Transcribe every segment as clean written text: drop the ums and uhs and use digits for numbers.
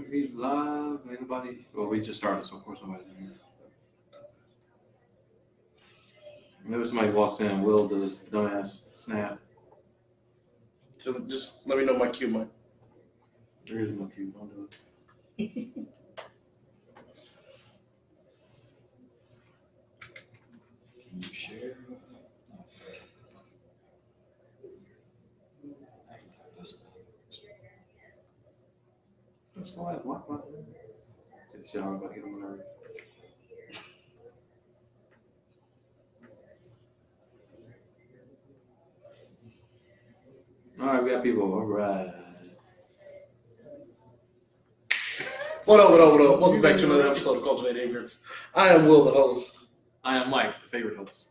He's live. Anybody? Well, we just started, so of course nobody's in here. Maybe somebody walks in and Will does his dumbass snap. Just let me know my cue, Mike. There is no cue. Don't do it. Can you share? That's the last block button. This shit all about getting on nerve. All right, we got people. All right. What up? Welcome back to another episode of Cultivated Ignorance. I am Will, the host. I am Mike, the favorite host.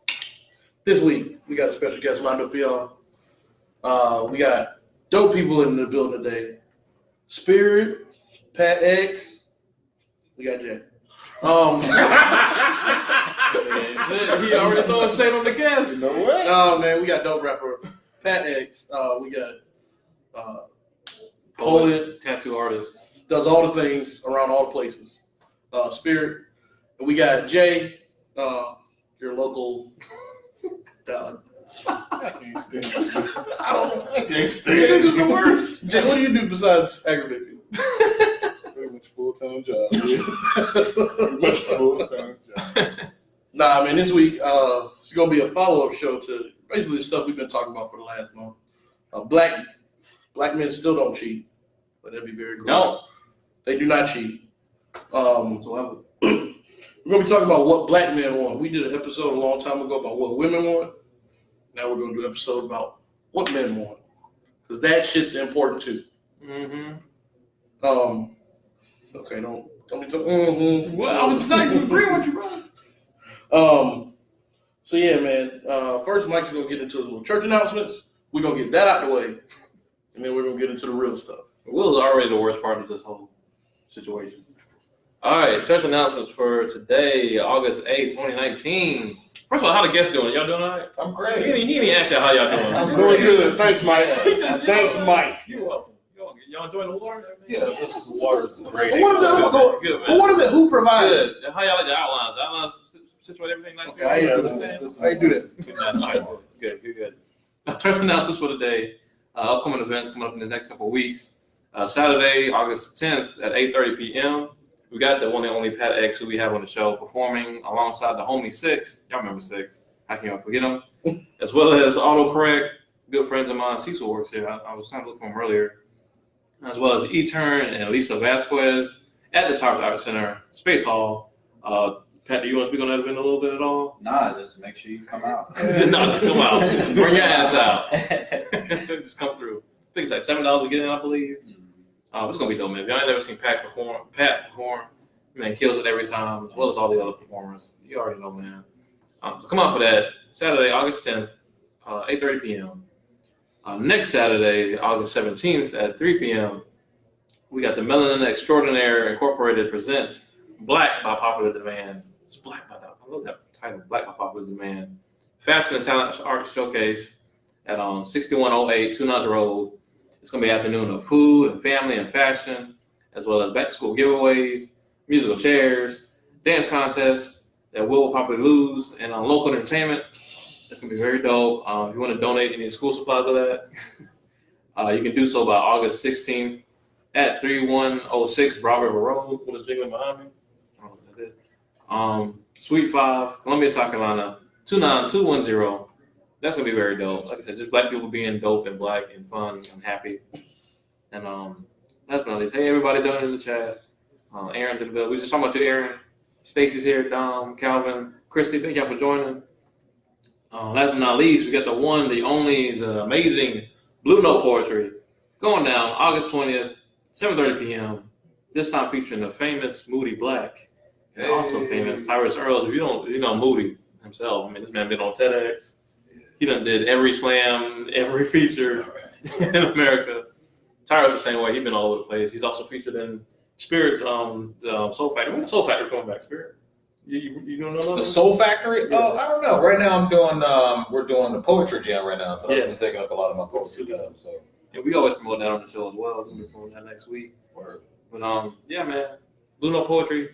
This week, we got a special guest lined up for y'all. We got dope people in the building today. Spiryt, Pat X. We got Jay. He already throwing shade on the guest. You know what? Oh, man, we got dope rapper Pat X. We got poet, tattoo artist. does all the things around all the places. Spiryt. And we got Jay, your local dog. I can't stand it. I can't stand This is the worst. Jay, what do you do besides aggravate people? It's pretty much full-time job. Pretty much full-time job. Nah, man, this week it's going to be a follow-up show to basically the stuff we've been talking about for the last month. Black men still don't cheat. Let that be very clear. No. They do not cheat. Whatsoever. We're going to be talking about what black men want. We did an episode a long time ago about what women want. Now we're going to do an episode about what men want. Because that shit's important too. Mm-hmm. Okay, don't be talking. Well, I was not even agreeing with you, bro. So yeah, man. First, Mike's gonna get into the little church announcements. We're gonna get that out the way, and then we're gonna get into the real stuff. Will's already the worst part of this whole situation. All right, church announcements for today, August 8th, 2019. First of all, how the guests doing? Y'all doing all right? I'm He great. didn't even ask y'all how y'all doing. I'm doing good. Thanks, Mike. Thanks, Mike. You're welcome. Y'all enjoying the water? Yeah, this is the water. Great. But what is it? Who provided? Good. How y'all like the outlines? Outlines situate everything nice. Okay, I ain't do this. I ain't do this. Good. Church announcements for today. Upcoming events coming up in the next couple of weeks. Saturday, August 10th at 8:30 p.m. We got the one and only Pat X, who we have on the show, performing alongside the homie Six. Y'all remember Six? How can y'all forget him? As well as autocorrect, good friends of mine. Cecil works here. I was trying to look for him earlier. As well as E-Turn and Lisa Vasquez at the Towers Art Center, Space Hall. Pat, do you want to speak on that event a little bit at all? Nah, just make sure you come out. No, just come out. Bring your ass out. Just come through. I think it's like $7 to get in, I believe. It's going to be dope, man. If y'all ain't never seen Pat perform, man, kills it every time, as well as all the other performers. You already know, man. So come out for that. Saturday, August 10th, 8:30 p.m. Next Saturday, August 17th at 3 p.m., we got the Melanin Extraordinaire Incorporated presents Black by Popular Demand. It's Black by that. I love that title, Black by Popular Demand. Fashion and Talent Art Showcase at 6108 Two Notch Road. It's going to be an afternoon of food and family and fashion, as well as back-to-school giveaways, musical chairs, dance contests that Will probably lose, and local entertainment. It's going to be very dope. If you want to donate any school supplies of that, you can do so by August 16th at 3106 Broad River Road. What is jiggling behind me? I don't know what that is. Suite 5, Columbia, South Carolina, 29210. That's going to be very dope. Like I said, just black people being dope and black and fun and happy. And last but not least, hey, everybody down in the chat. Aaron's in the bill. We just talking about you, Aaron. Stacy's here, Dom, Calvin, Christy. Thank y'all for joining. Last but not least, we got the one, the only, the amazing Blue Note Poetry going down August 20th, 7:30 p.m. This time featuring the famous Moody Black, and also famous Tyrus Earls. If you know Moody himself, I mean, this man been on TEDx. He done did every slam, every feature in America. Tyrus the same way. He's been all over the place. He's also featured in Spiryt's Soul Factory. When the Soul Factory coming back, Spiryt? You don't know nothing? The Soul Factory? Oh, I don't know. Right now I'm doing we're doing the poetry jam right now, so that's been taking up a lot of my poetry time. So yeah, we always promote that on the show as well. We'll be promoting that next week. But yeah, man. Blue Note Poetry,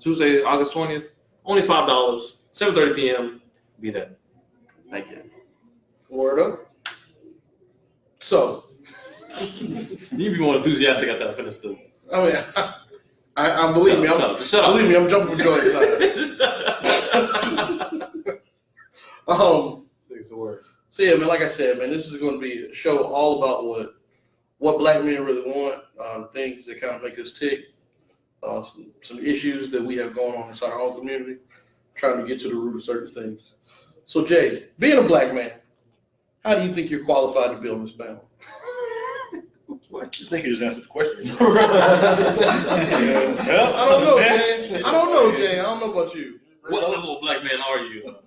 Tuesday, August 20th. Only $5. 7:30 p.m. Be there. Thank you. Word up. So, You be more enthusiastic after I finish the. I mean, I believe me. Shut up. Believe me, I'm jumping for joy inside. Things the worst. So yeah, man. Like I said, man, this is going to be a show all about what black men really want, things that kind of make us tick, some issues that we have going on inside our own community, trying to get to the root of certain things. So Jay, being a black man, how do you think you're qualified to build this panel? What? You think you just answered the question? I don't know, Jay. I don't know about you. What level of black man are you? What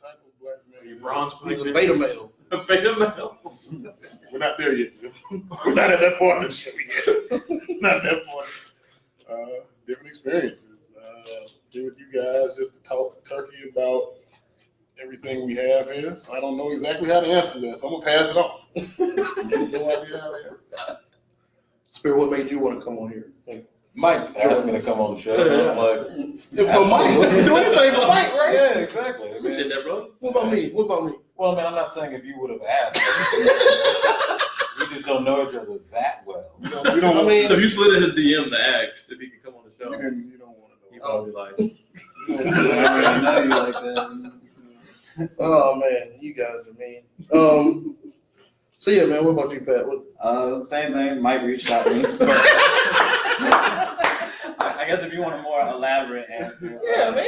type of black man? Are you bronze black He's a man? beta male. A beta male. We're not there yet. We're not at that point of the show yet. Not at that point. Different experiences. Here with you guys just to talk turkey about everything we have here. So I don't know exactly how to answer that, so I'm gonna pass it on. I have no idea how to answer that. Spirit, what made you want to come on here? Mike asked me to come on the show. And I was like, For Mike, you do anything for Mike, right? yeah, exactly. I mean, Appreciate that, bro. What about me? well, man, I'm not saying if you would have asked. We just don't know each other that well. We don't I mean, So if you slid in his DM to ask if he could come on the show, you don't want to he'd know. probably be like, Oh man, you guys are mean. So yeah, man. What about you, Pat? Same thing. Mike reached out to me. I guess if you want a more elaborate answer. Yeah, man.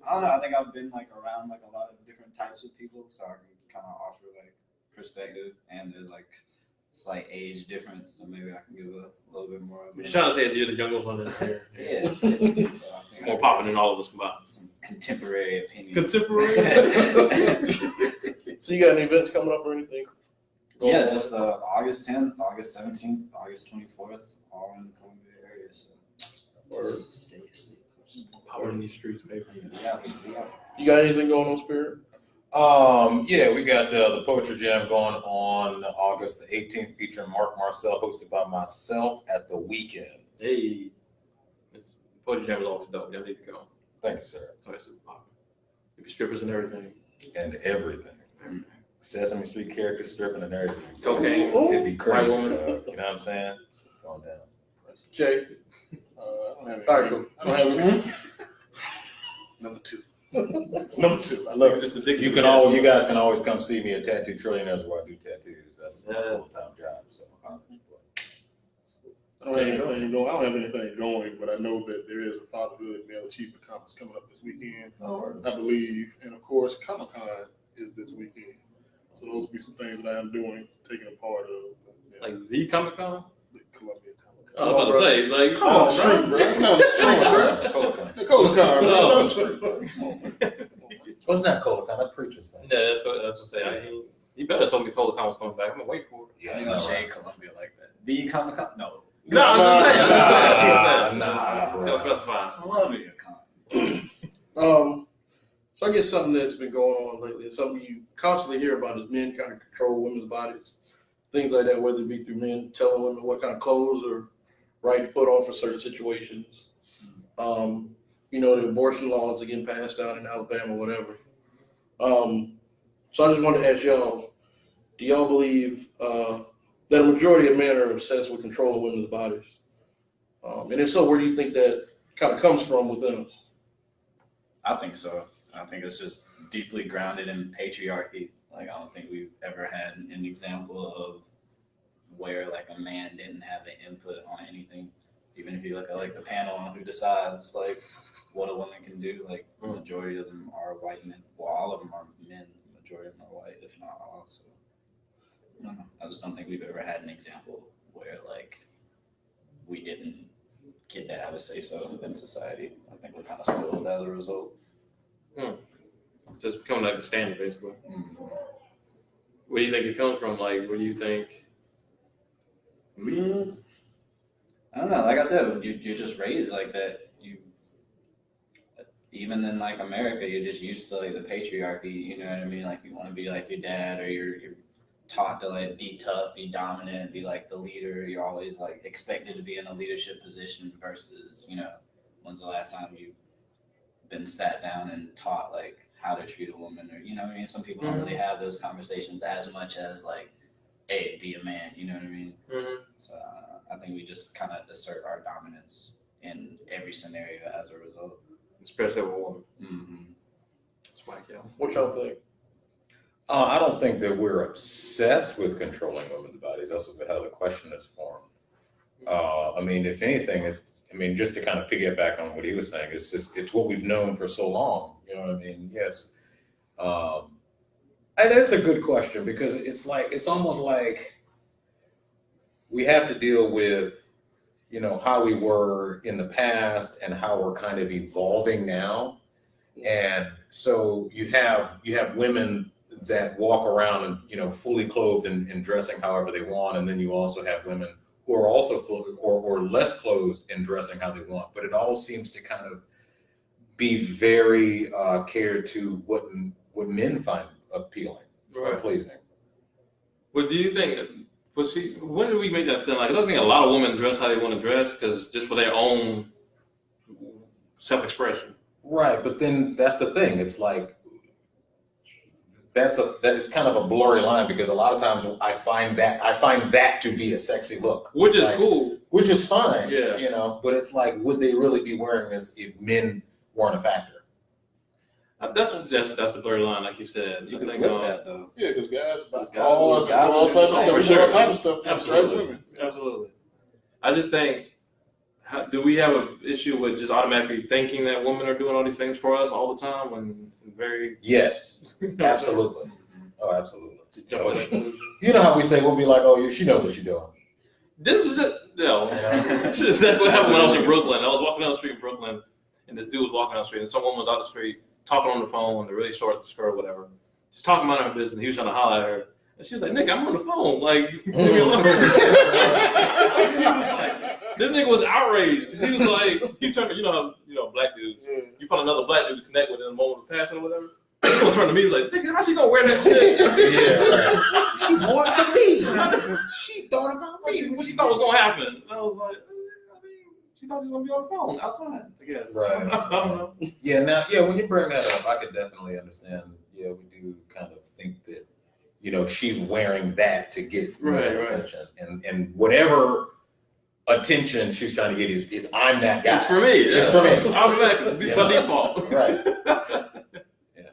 I don't know. I think I've been like around like a lot of different types of people, so I can kind of offer like perspective, and there's like slight age difference, so maybe I can give a little bit more. you're trying to say it's you're the youngest one in here. Yeah. Basically, so I think More popping than all of us combined. some contemporary opinions. Contemporary? So you got any events coming up or anything? Yeah, just August 10th, August 17th, August 24th, all in the Columbia area. So just stay asleep. Power in these streets, baby. Yeah. You got anything going on, Spirit? Yeah, we got the Poetry Jam going on August the 18th, featuring Mark Marcel, hosted by myself at the weekend. Hey. Poetry Jam is always dope. Y'all need to go. Thank you, sir. It's always super popping. There be strippers and everything. And everything. Sesame Street characters stripping and everything. Cocaine. It'd be crazy. White woman. You know what I'm saying? Going down. Jay. I don't have All right, anything. cool. I don't have anything. Number two. Number two. I love it. Just the You guys can always come see me at Tattoo Trillionaires where I do tattoos. That's my full-time job. So I don't have anything going, but I know that there is a Fatherhood Male Achievement Conference coming up this weekend, I believe. And of course, Comic-Con is this weekend. So those will be some things that I am doing, taking a part of. Yeah, Like the Comic Con? the Columbia Comic-Con. I was about to say, like, Come on, the street, bro. Come on, the street, bro. The Cola-Con, bro. Oh. Come on the street, bro. Come on. wasn't that cool? That's preacher's thing. yeah, that's what I'm saying. He better told me Cola Con was coming back. I'm gonna wait for it. I ain't gonna say Columbia like that. The Comic-Con? No. No, I'm just saying. Nah, It's bro. gonna specify. Columbia Con. So I guess something that's been going on lately, something you constantly hear about is men kind of control women's bodies, things like that, whether it be through men telling women what kind of clothes or right to put on for certain situations. The abortion laws are getting passed down in Alabama, whatever. So I just wanted to ask y'all, do y'all believe that a majority of men are obsessed with controlling women's bodies? And if so, where do you think that kind of comes from within us? I think so. I think it's just deeply grounded in patriarchy. Like, I don't think we've ever had an example of where like a man didn't have an input on anything. Even if you look at like the panel on who decides like what a woman can do, like the majority of them are white men. Well, all of them are men. The majority of them are white, if not all. So I don't know. I just don't think we've ever had an example where like we didn't get to have a say so in society. I think we're kind of spoiled as a result. It's just becoming like the standard, basically. Mm-hmm. Where do you think it comes from? Like, what do you think? I don't know. Like I said, you're just raised like that. Even in like America, you're just used to like the patriarchy. You know what I mean? Like you want to be like your dad or your taught to like be tough, be dominant, be like the leader. You're always like expected to be in a leadership position versus, when's the last time you've been sat down and taught like how to treat a woman, or what I mean? Some people don't really have those conversations as much as like, hey, be a man, you know what I mean? So I think we just kind of assert our dominance in every scenario as a result. Especially with a woman. Mm-hmm. What y'all think? I don't think that we're obsessed with controlling women's bodies. That's what the hell the question is for. I mean, if anything, just to kind of piggyback on what he was saying, it's what we've known for so long. You know what I mean? Yes. And that's a good question, because it's almost like we have to deal with, how we were in the past and how we're kind of evolving now. And so you have women that walk around and, fully clothed and dressing however they want. And then you also have women who are also or less clothed and dressing how they want. But it all seems to kind of be very catered to what men find appealing or pleasing. What do you think? When did we make that thing? Like, I don't think a lot of women dress how they want to dress, because just for their own self-expression. Right, but then that's the thing. It's like that's kind of a blurry line, because a lot of times I find that to be a sexy look, which is cool, which is fine. Yeah, but it's like, would they really be wearing this if men weren't a factor? That's the blurry line, like you said. You can think of that though. Yeah, because guys guys all type of stuff. Absolutely. I just think, do we have an issue with just automatically thinking that women are doing all these things for us all the time when very... Yes, absolutely. Oh, absolutely. You know how we say, we'll be like, oh, she knows what she's doing. This is it. No. This is exactly what happened when I was in Brooklyn. I was walking down the street in Brooklyn, and this dude was walking down the street, and some woman was out the street talking on the phone, really short skirt or whatever. Just talking about her business. He was trying to holler at her. And she was like, nigga, I'm on the phone. Like, leave me alone. This nigga was outraged. He was like, he turned to, black dudes. You find another black dude to connect with in a moment of passion or whatever. He was turning to me, like, nigga, how she gonna wear that shit? Yeah, right. She wore it for me. She thought about me. What she thought was gonna happen? And I was like, she thought she was gonna be on the phone outside, I guess. Right. I don't know. Yeah, when you bring that up, I could definitely understand. Yeah, we do kind of think that, she's wearing that to get attention. And whatever attention she's trying to get is I'm that guy. It's for me. Yeah. It's for me. Automatically. By default. Right. Yeah.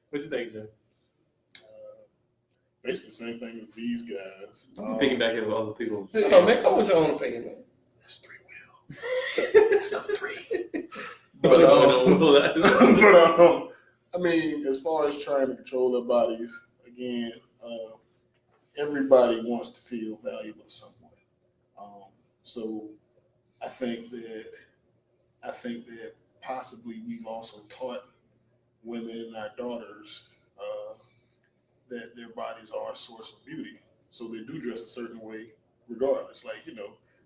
What you think, Jay? Basically the same thing as these guys. Thinking back into other people. No, man, come with your own opinion, man. That's 3 wheel. That's number 3. But I mean, as far as trying to control their bodies, again, everybody wants to feel valuable in some way. So I think that possibly we've also taught women and our daughters that their bodies are a source of beauty. So they do dress a certain way regardless. Like,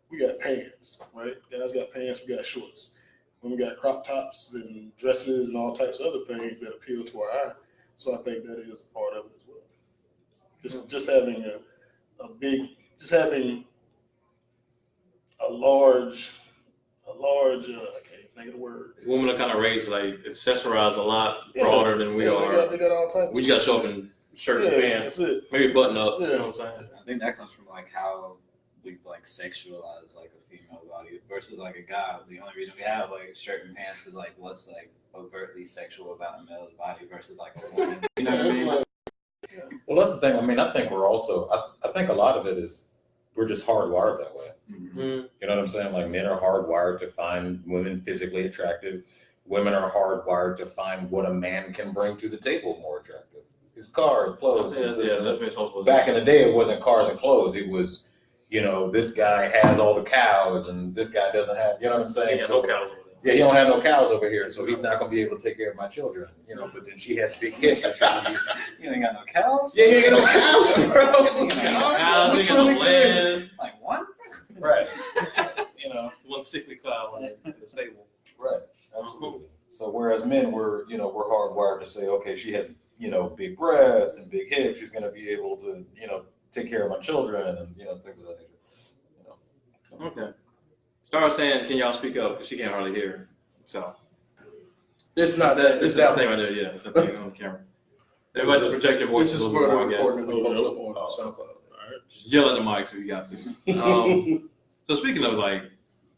we got pants, right? Guys got pants, we got shorts. When we got crop tops and dresses and all types of other things that appeal to our eye. So I think that is a part of it as well. Just having a large, I can't think of the word. Women are kind of raised like accessorize a lot broader than we are. They got all types. We just got to show up in shirt and pants. That's it. Maybe button up. Yeah. You know what I'm saying? I think that comes from like how we like sexualize like a female body versus like a guy. The only reason we have like shirt and pants is like what's like overtly sexual about a male's body versus like a woman. You know what I mean? Well, that's the thing. I mean, I think we're also, I think a lot of it is we're just hardwired that way. Mm-hmm. You know what I'm saying? Like, men are hardwired to find women physically attractive. Women are hardwired to find what a man can bring to the table more attractive. His cars, clothes. Back in the day, it wasn't cars and clothes. It was, this guy has all the cows and this guy doesn't have, you know what I'm saying? Yeah, no cows over there. Yeah, he don't have no cows over here, so he's not gonna be able to take care of my children, but then she has big hips. You ain't got no cows? Yeah, you ain't got no cows, bro. Cows, you got no land. Like one? Right. One sickly cloud in the stable. Right. Absolutely. So whereas men we're hardwired to say, okay, she has, big breasts and big hips, she's going to be able to, take care of my children and, things of that nature. Okay. Start saying, can y'all speak up? Because she can't hardly hear. So It's not that's that. It's that that thing one. right there. Yeah, it's that thing on the camera. Everybody just project your voice This a is little for bit the more, I guess. recording that we post up on SoundCloud. Just yell at the mics if you got to. So speaking of like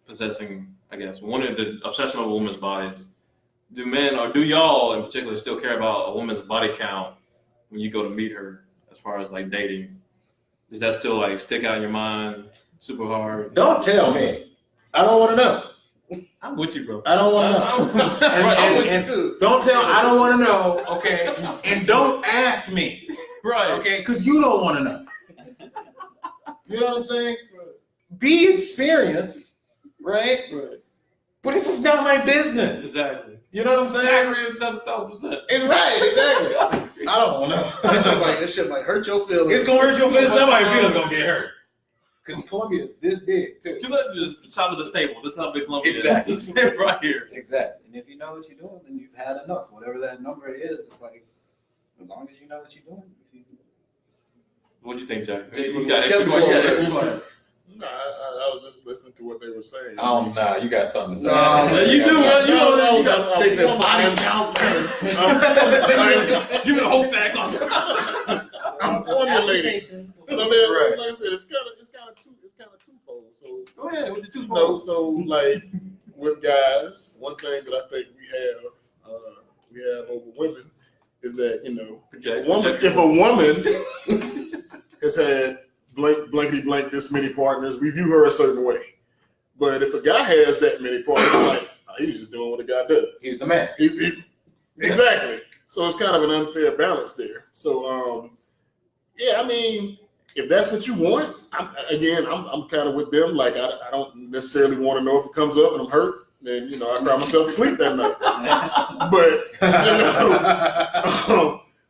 possessing, I guess, one of the obsession of a woman's bodies, do men or do y'all in particular still care about a woman's body count when you go to meet her as far as like dating? Does that still like stick out in your mind super hard? Don't tell me. I don't want to know. I'm with you, bro. I don't want to know. I'm with And you too. don't tell. I don't want to know. Okay. And don't ask me. Right. Okay. Because you don't want to know. You know what I'm saying? Be experienced, right? Right. But this is not my business. Exactly. You know what I'm saying? Exactly. 1,000%. It's right. Exactly. I don't want to know. That shit might hurt your feelings. It's gonna hurt your feelings. Somebody's feelings gonna get hurt. Because Columbia is this big too. You let me just south of the stable. This is how big Columbia Exactly. is. It's right here. Exactly. And if you know what you're doing, then you've had enough. Whatever that number is, it's like, as long as you know what you're doing. What do you think, Jack? Yeah, You got skeptical extra over questions? there. No, I was just listening to what they were saying. Nah, you got something to say. No, Yeah, you do, man. You know, you got Jason body count. give me the whole facts on. I'm formulating. So there, Right. like I said, it's kind of twofold. So Go ahead with the two so like with guys, one thing that I think we have over women is that if a woman has had blankety blank this many partners, we view her a certain way. But if a guy has that many partners, like he's just doing what a guy does. He's the man. He's exactly. So it's kind of an unfair balance there. So yeah, I mean, if that's what you want, I'm kind of with them. Like I don't necessarily want to know if it comes up and I'm hurt. Then I cry myself to sleep that night. But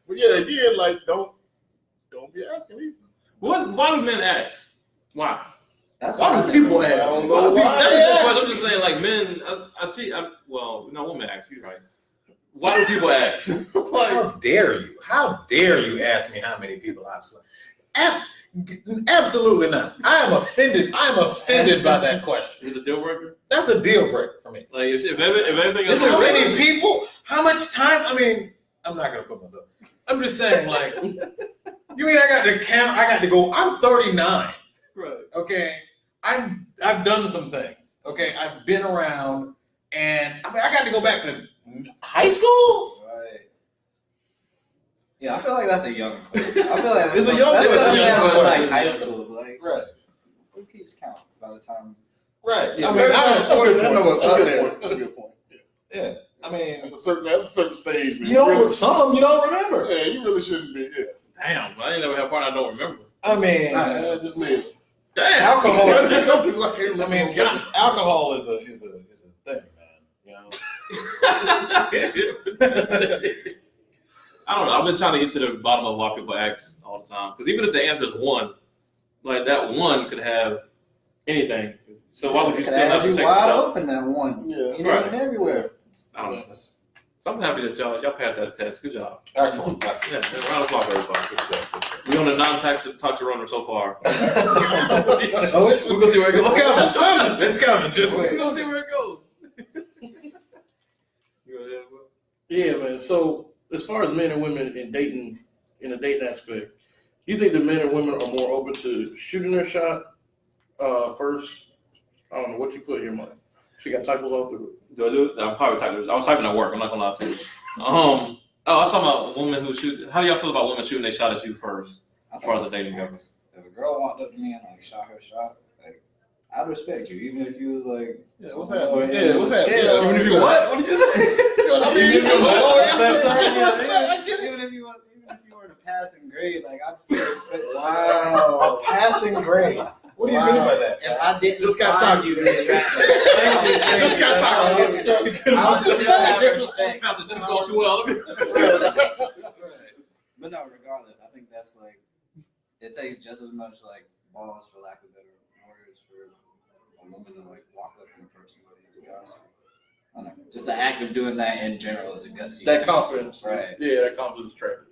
but yeah, again, like don't be asking me. Why do men ask? Why? Why do people ask? I don't know why. That's a they good ask. question. I'm just saying, like men. Women ask. You're right. Why do people ask? How dare you? How dare you ask me how many people I've slept? Absolutely not. I am offended. I'm offended by that question. Is it a deal breaker? That's a deal breaker for me. Like if everything Is else, there many people? How much time? I mean, I'm not gonna put myself. I'm just saying, like, you mean I got to count? I got to go. I'm 39. right? Okay, I've done some things. Okay, I've been around, and I got to go back to high school. Right. Yeah, I feel like that's a young question. I feel like It's a young that's question. something like high school. Like, Right. who keeps count by the time? Right. Yeah, I mean, that's That's a a good good point. point. That's a good point. That's a good point. yeah. I mean, At a certain stage, man. you don't. Some you don't remember. Yeah, you really shouldn't be. Yeah. Damn, I ain't never had a part I don't remember. I mean, I just said. Damn. alcohol. Some people I can't I mean, God. alcohol is a thing, man. You know. I don't know. I've been trying to get to the bottom of why people ask all the time. Because even if the answer is one, like that one could have anything. So why would you Could still have have to you take wide a shot? open that one? Yeah. You know, Right. and everywhere. I don't know. So I'm happy that y'all passed that test. Good job. Excellent. Yeah, round of applause, everybody. We on a non-toxic runner so far. Oh, we're gonna see where it goes. It's coming. It's coming. Just We're wait. gonna see where it goes. You go ahead, Will. Yeah, man. So as far as men and women in dating, in the dating aspect, you think that men and women are more open to shooting their shot first? I don't know what you put here, Mike. She got typos all through it. Do I do it? I'm probably typing. I was typing at work. I'm not gonna lie to you. I was talking about women who shoot. How do y'all feel about women shooting their shot at you first, I as far as think the dating that's goes? If a girl walked up to me and like shot her shot, like I'd respect you, even if you was like, Yeah, what's happening? Yeah, what's happening? Yeah, Even if you what? What did you say? I mean, Even if you even if you were in a passing grade, like I'd still respect. Wow. A passing grade. What do you mean by that? If I didn't Just got find talked you to. in traffic, Just got talked I was Just still have saying. respect. Pastor, this is going too well. But no, regardless, I think that's like it takes just as much like balls, for lack of better words, for a woman to like walk up in person with a guy. I don't know. Just the act of doing that in general is a gutsy. That confidence. Right. Yeah, that confidence is attractive.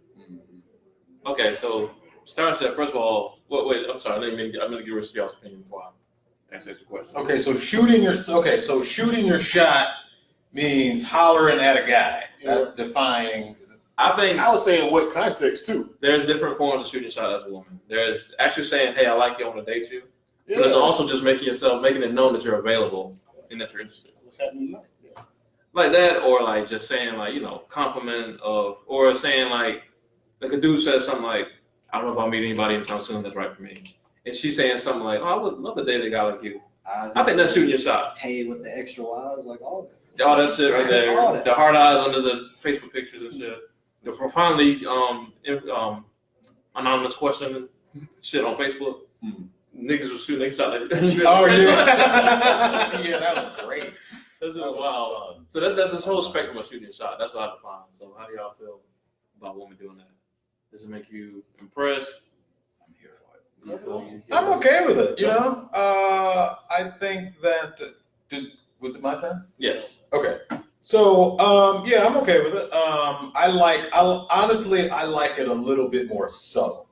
Okay, so Star said, first of all, wait, I'm sorry, I'm going to get rid of y'all's opinion before I answer the question. Okay, so shooting your shot means hollering at a guy. That's defying. I think I was saying what context too. there's different forms of shooting a shot as a woman. There's actually saying, hey, I like you, I want to date you. Yeah. But there's also just making it known that you're available and that you're interested. What's happening tonight? Yeah. Like that, or like just saying like, compliment of, or saying like a dude says something like, I don't know if I'll meet anybody anytime soon that's right for me. And she's saying something like, oh, I would love to date a guy like you. I think that's shooting your shot. Hey, with the extra Y's, like all of it. All that shit right there. All that. The hard eyes under the Facebook pictures and shit. The profoundly anonymous question shit on Facebook. Niggas was shooting niggas shot like that. Oh yeah, yeah, that was great. That's wow. So that's this whole spectrum of shooting a shot. That's what I define. So how do y'all feel about women doing that? Does it make you impressed? I'm here for it. I'm okay with it. I think that was it my turn? Yes. Okay. So yeah, I'm okay with it. Honestly, I like it a little bit more subtle.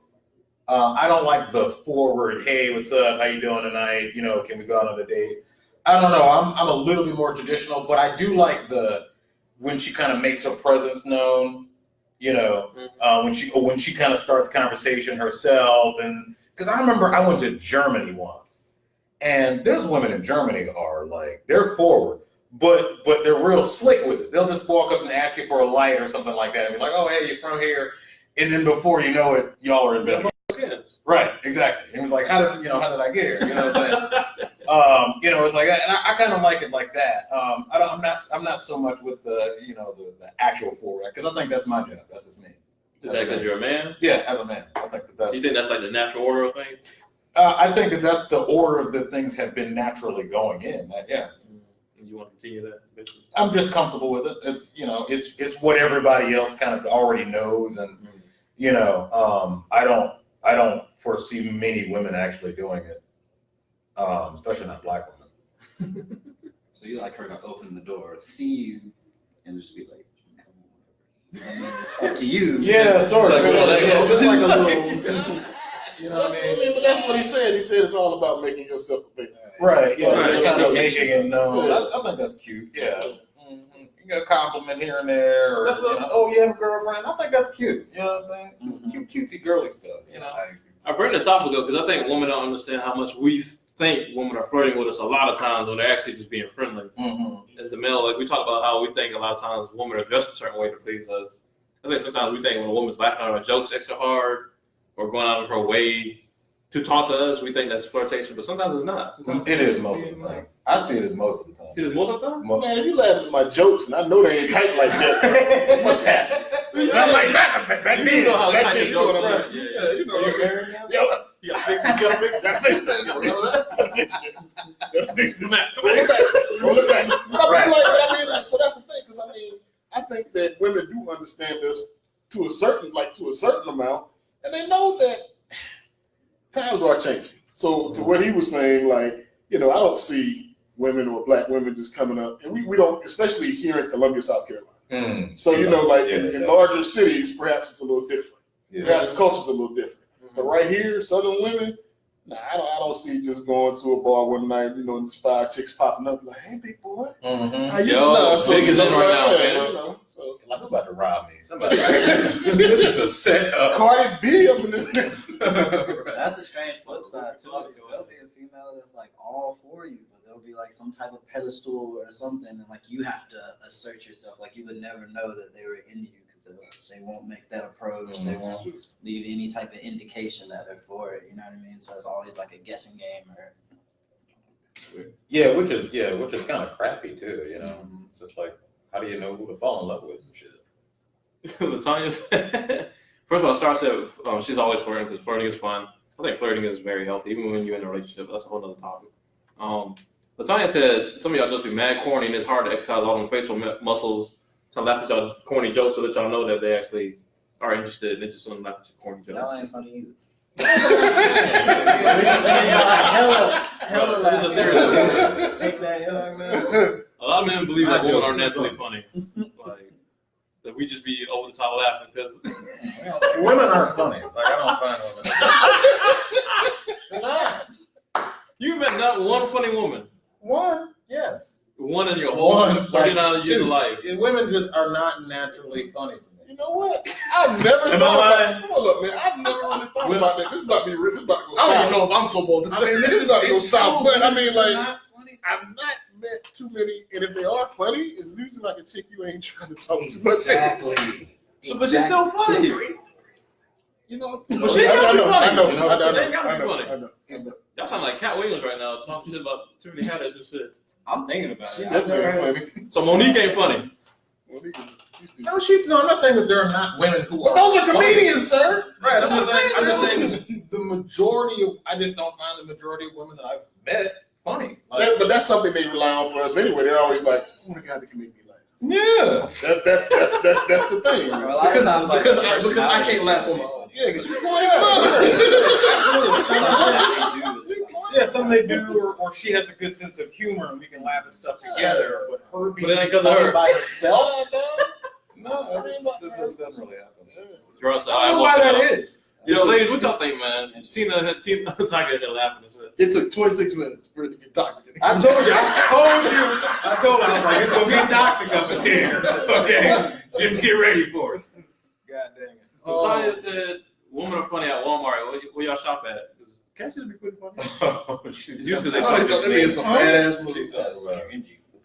I don't like the forward, hey, what's up? How you doing tonight? Can we go out on a date? I don't know. I'm a little bit more traditional, but I do like when she kind of makes her presence known. When she kind of starts conversation herself, and because I remember I went to Germany once, and those women in Germany are like they're forward, but they're real slick with it. They'll just walk up and ask you for a light or something like that, and be like, oh hey, you're from here, and then before you know it, y'all are in bed. Right, exactly. It was like, how did I get here? What I'm saying? It's like that, and I kind of like it like that. I'm not so much with the actual forward, because I think that's my job. That's just me. Is that because you're a man? Yeah, as a man, I think that's. You think that's like the natural order of things? I think that's the order that things have been naturally going in. Yeah. And you want to continue that? Basically? I'm just comfortable with it. It's it's what everybody else kind of already knows, and I don't foresee many women actually doing it, especially not black women. So you like her to open the door, see you, and just be like, come on. It's up to you. Yeah, sort of. Just like a little. What I mean? But that's what he said. He said it's all about making yourself available. Right. Yeah. Right. Just kind of making it known. I think that's cute. Yeah. Mm-hmm. You got a compliment here and there, or oh, you have a girlfriend. I think that's cute. You know what I'm saying? Mm-hmm. Cutesy girly stuff. I bring the topic up because I think women don't understand how much we think women are flirting with us a lot of times when they're actually just being friendly. Mm-hmm. As the male, like we talk about how we think a lot of times women are dressed a certain way to please us. I think sometimes we think when a woman's laughing at our jokes extra hard or going out of her way to talk to us, we think that's flirtation, but sometimes it's not. Sometimes It is most of the time. I see it as most of the time. See this most of the time? Man, if you laughing at my jokes, and I know they ain't tight like that, what's happening? Not like back then. You know how Back tight then, your you know jokes what I are. mean? Yeah, You know Are you what married now? Yo, You gotta fix it. You gotta fix it. gotta fix that. Gotta fix it. Gotta fix it. Come back. Roll it back. Roll it back. Right. So that's the thing, because I think that women do understand this to a certain amount, and they know that times are changing. So to what he was saying, I don't see women or black women just coming up, and we don't, especially here in Columbia, South Carolina. So in larger cities, perhaps it's a little different. Perhaps the culture's a little different. But right here, Southern women, I don't see just going to a bar one night, and just 5 chicks popping up like, hey, big boy, how you Yo, big is in right now, man. Like, who about to rob me? Somebody. This is a set up. Cardi B up in this. That's a strange flip side too. There'll be a female that's like all for you, but there'll be like some type of pedestal or something, and like you have to assert yourself. Like you would never know that they were into you because they won't make that approach. They won't leave any type of indication that they're for it. You know what I mean? So it's always like a guessing game. Yeah, which is kind of crappy too. It's just like, how do you know who to fall in love with and shit? LaTanya said, first of all, Star said she's always flirting because flirting is fun. I think flirting is very healthy, even when you're in a relationship. That's a whole other topic. LaTanya said, some of y'all just be mad corny and it's hard to exercise all them facial muscles to laugh at y'all corny jokes so that y'all know that they actually are interested and they just want to laugh at your corny jokes. Y'all ain't funny either. A lot of men believe that women are naturally funny. Like, that we just be over the top laughing because Women aren't funny. Like I don't find women. They're not. you met not one funny woman. One, yes. One in your whole 39 years of life. Women just are not naturally funny to me. You know what? I've never Am I thought lying? about. Hold up, man. I've never really thought about that. This is about to be real. This is about to go I don't even south. know if I'm so bold. I mean, this is about to go south. But I mean, like, Not funny. I've not met too many, and if they are funny, it's usually like a chick you ain't trying to talk too much. Exactly. So, but she's still funny. You know, But she ain't gotta be funny. I know, You know, I know, it ain't gotta I be know, funny. I know. That sound like Cat Williams right now, talking shit about Tiffany Haddish and shit. I'm thinking about She it. definitely ain't funny. So Monique ain't funny. Well, she's No, I'm not saying that there are not women who But are. those are funny. comedians, sir. Right. I'm just saying the majority of. I just don't find the majority of women that I've met funny. Like, But that's something they rely on for us anyway. They're always like, oh my God, they can make me laugh. yeah. That's the thing. A lot of times, like, because I can't laugh on my own. Yeah, because you're going Yeah, some they do, or she has a good sense of humor, and we can laugh at stuff together. But her being But it ain't 'cause of funny her. by herself, No, I mean, this doesn't really happen. Russ, I don't know why that is. You know, ladies, what y'all think, man? Tina Tiger there laughing and shit. It took 26 minutes for it to get toxic. I told you, I was like, it's gonna be toxic up in here. Okay, just get ready for it. God dang it. Tanya said, women are funny at Walmart. Where y'all shop at? Can't she be pretty funny? Oh, shoot. It's usually I they thought that means some badass movies.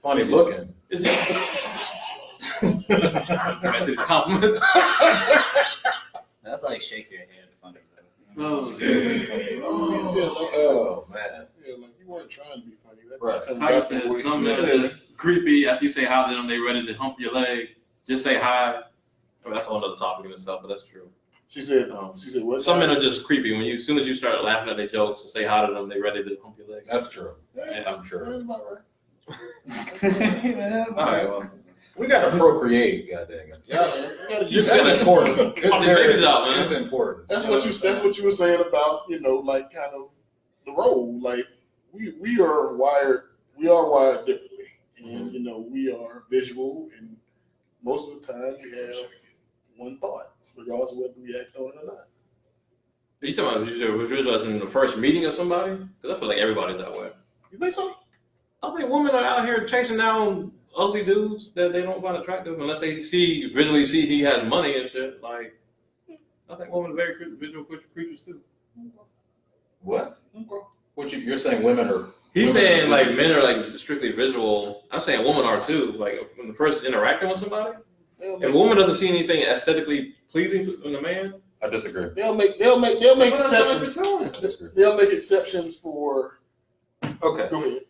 Funny looking. It's right to this compliment. That's like shake your head funny though. Oh, Oh man. Yeah, like you weren't trying to be funny. That Right. just comes Tiger back to said what some you men did. are just creepy after you say hi to them. They ready to hump your leg. Just say hi. I mean, that's a whole other topic in itself, but that's true. She said what? Some men are just creepy. When you, as soon as you start laughing at their jokes and say hi to them, they ready to hump your leg. That's true. Yeah, I'm sure. that's about right. All right, well, We gotta procreate, god dang it. Yeah, That's important. Pop these babies out, man. It's important. That's what you were saying about, like kind of the role. Like we are wired differently, and we are visual, and most of the time we have one thought, regardless of whether we act on it or not. Are you talking about visualizing in the first meeting of somebody? Because I feel like everybody's that way. You think so? I think women are out here chasing down ugly dudes that they don't find attractive unless they visually see he has money and shit. Like, I think women are very visual creatures too. What? What you're saying? Women are. He's women saying are- like men are like strictly visual. I'm saying women are too. Like when the first interacting with somebody, if a woman doesn't see anything aesthetically pleasing in a man, I disagree. They'll make what exceptions. I disagree. They'll make exceptions for. Okay. Go ahead.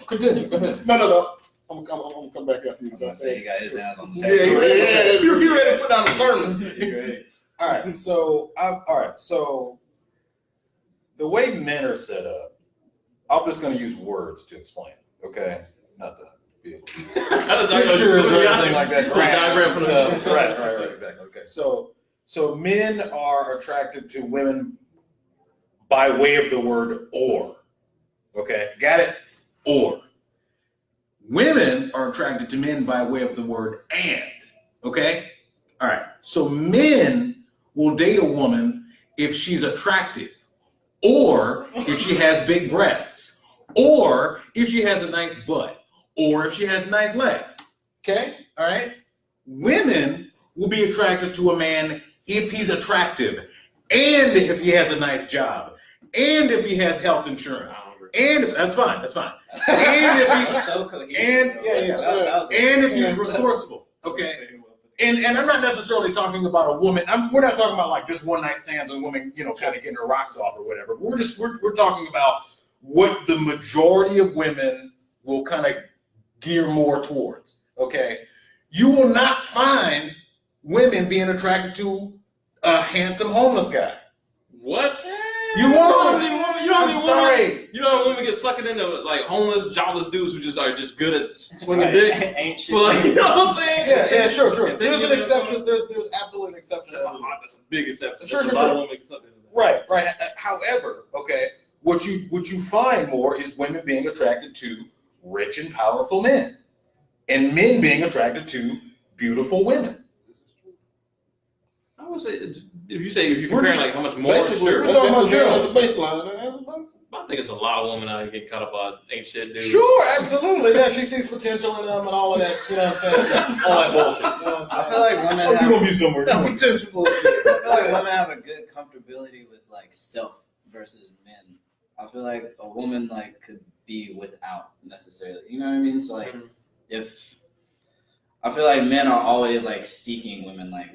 Continue. Go ahead. No. I'm gonna come back after you. I was gonna say he got his hands on the Yeah, table. you ready to put down a sermon. Great. All right. So the way men are set up, I'm just going to use words to explain it. Okay. Not to be able to. Pictures or anything like that. Put a diagram for the- Stuff. Right. Exactly. Okay. So men are attracted to women by way of the word or. Okay. Got it? Or. Women are attracted to men by way of the word and. Okay? All right. So men will date a woman if she's attractive, or if she has big breasts, or if she has a nice butt, or if she has nice legs. Okay? All right? Women will be attracted to a man if he's attractive, and if he has a nice job, and if he has health insurance. And that's fine. And if he, So cohesive. and That was and if he's resourceful, okay. And I'm not necessarily talking about a woman. We're not talking about like just one night stands and women, kind of getting her rocks off or whatever. We're talking about what the majority of women will kind of gear more towards. Okay, you will not find women being attracted to a handsome homeless guy. What? You won't. You don't I'm need women. sorry. You know when women get sucked into like homeless, jobless dudes who just are just good at swinging dick. Ain't shit. But like, you know what I'm saying? Yeah, sure. And There's taking an it- exception. There's absolutely an exception. That's a big exception. Sure. A lot of women get sucked into that. Right. However, okay, what you find more is women being attracted to rich and powerful men, and men being attracted to beautiful women. I would say if you're comparing like how much more. Basically, Sure. that's a baseline. I think it's a lot of women out here getting caught up on ain't shit, dude. Sure, absolutely. Yeah, she sees potential in them and all of that. You know what I'm saying? All that bullshit. You know what I'm saying? I feel like women Oh, you have, gonna be somewhere. Potential. I feel like women have a good comfortability with like self versus men. I feel like a woman like could be without necessarily. You know what I mean? So like if I feel like men are always like seeking women. Like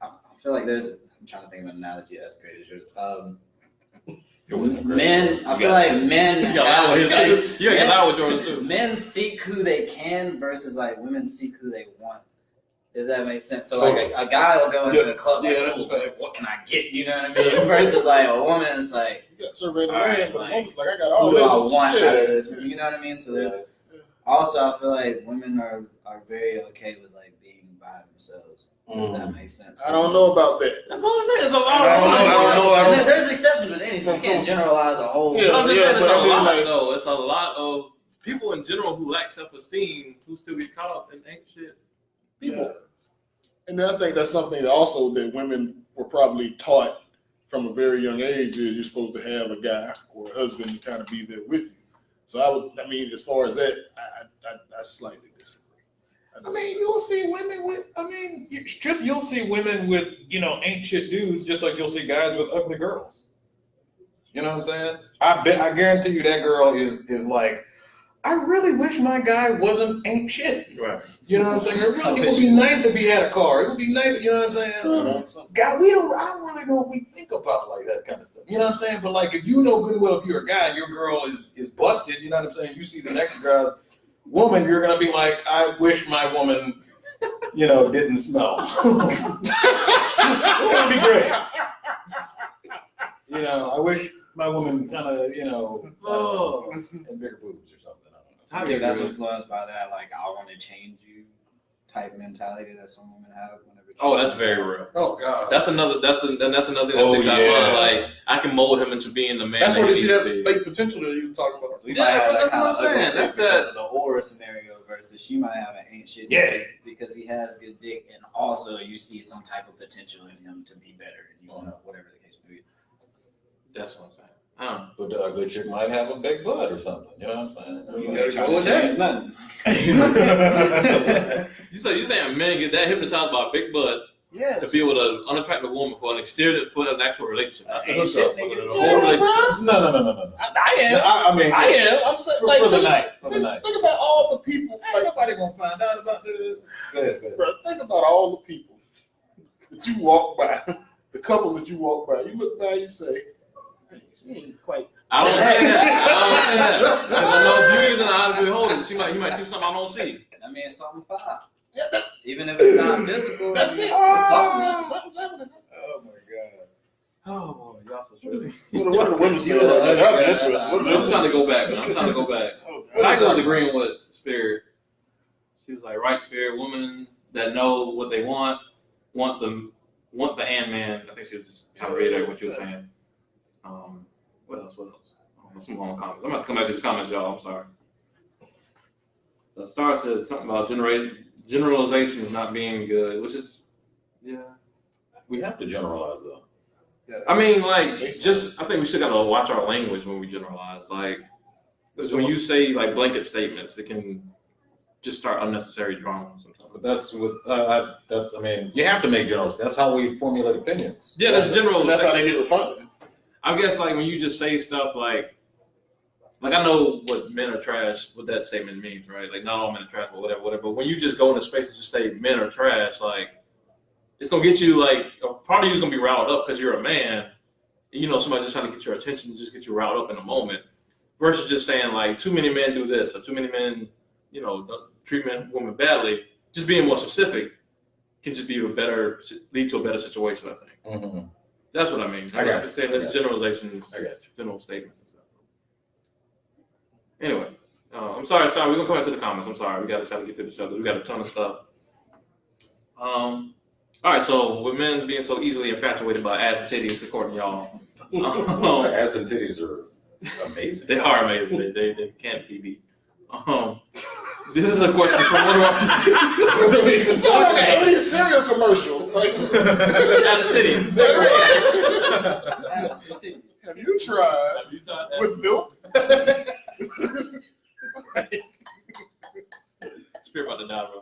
I feel like I'm trying to think of an analogy as great as yours. Men, I feel like men You gotta get out with Jordan too. men seek who they can versus like women seek who they want. If that makes sense. So like a guy will go into the club like, that's a fact. what can I get? You know what I mean? Versus like a woman's like, You got surveyed the All right, man, but like, the woman's like, I got all who do this. I want Yeah. out of this? You know what I mean? So there's also I feel like women are very okay with like being by themselves. If that makes sense. I don't know about that. That's all I'm saying. It's a lot I don't know. And there's exceptions with anything. You can't generalize a whole. Yeah. I'm just saying it's but a I mean, lot like- though. It's a lot of people in general who lack self-esteem who still get caught up in ain't shit. People. Yeah. And then I think that's something that also that women were probably taught from a very young age is you're supposed to have a guy or a husband to kind of be there with you. So I mean, as far as that, I slightly disagree. I mean, you'll see women with. I mean, you'll see women with ain't shit dudes, just like you'll see guys with ugly girls. You know what I'm saying? I guarantee you that girl is like, I really wish my guy wasn't ain't shit. Right. You know what I'm saying? It would be nice if he had a car. It would be nice. You know what I'm saying? God, I don't really know if we think about like that kind of stuff. You know what I'm saying? But like, if you know good and well, if you're a guy and your girl is busted, you know what I'm saying? You see the next guy's woman, you're gonna be like, I wish my woman, didn't smell. It would be great. I wish my woman kind of, had bigger boobs or something. I think that's influenced by that, like, I want to change you type mentality that some women have whenever. Oh, that's very real. Oh God. That's another thing that Oh, sticks out. yeah. Like I can mold him into being the man. That's where that they he see needs that to be. fake potential that you were talking about. We Yeah, might have that's that kind what of I'm saying. ugly That's chick because that- of the aura scenario versus she might have an ain't shit Yeah. dick because he has good dick and also you see some type of potential in him to be better and you want to whatever the case may be. That's what I'm saying. But the ugly chick might have a big butt or something. You know what I'm saying? You gotta Trying go to with that. change nothing. You saying men get that hypnotized by a big butt Yes. to be with an unattractive woman for an exterior for an actual relationship? I think Ain't so. shit, nigga. The whole relationship. No. I am. I mean, I am. I'm saying, like, for the think, night. For the night. think about all the people. Ain't nobody gonna find out about this. Go ahead. Bro, think about all the people that you walk by, the couples that you walk by. You look by, you say, hey, she ain't quite. I don't say that. Because I know beauty is an eye of the beholder. You might see something I don't see. I mean, it's something fire. Even if it's not physical. That's I mean, it. it's something. Something's happening. Oh my god. Oh boy, y'all so true. What are the women saying about that? That'd be interesting. What are I'm they trying to go back, man. I'm trying to go back. Tiger was agreeing with Spiryt. She was like, right, Spiryt, women that know what they want the Ant-Man. I think she was just trying to reiterate what you were saying. What else? Let's move on comments. I'm about to come back to these comments, y'all. I'm sorry. The Star said something about generalization is not being good, which is, yeah. We have to generalize though. I mean, like, I think we still gotta watch our language when we generalize. Like, because when you say like blanket statements, it can just start unnecessary drama sometimes. But that's with I mean, you have to make generals. That's how we formulate opinions. Yeah, that's general. And that's how they get refined. I guess like when you just say stuff like I know what men are trash, what that statement means, right? Like not all men are trash, or whatever. But when you just go into space and just say men are trash, like it's gonna get you like a part of you's gonna be riled up because you're a man. Somebody's just trying to get your attention, just get you riled up in a moment. Versus just saying like too many men do this or too many men, don't treat women badly. Just being more specific can just lead to a better situation. I think. Mm-hmm. That's what I mean. I got you. Saying that generalizations, I got you. general statements and stuff. Anyway, I'm sorry. We're gonna come into the comments. I'm sorry. We got to try to get through the show because we got a ton of stuff. All right. So with men being so easily infatuated by ass and titties, according to y'all, Ass and titties are amazing. they are amazing. They can't be beat. This is a question from one of our. It's like an 80s cereal commercial. Like, That's a titty. have you tried You thought that? with milk? Spirit about to die, bro.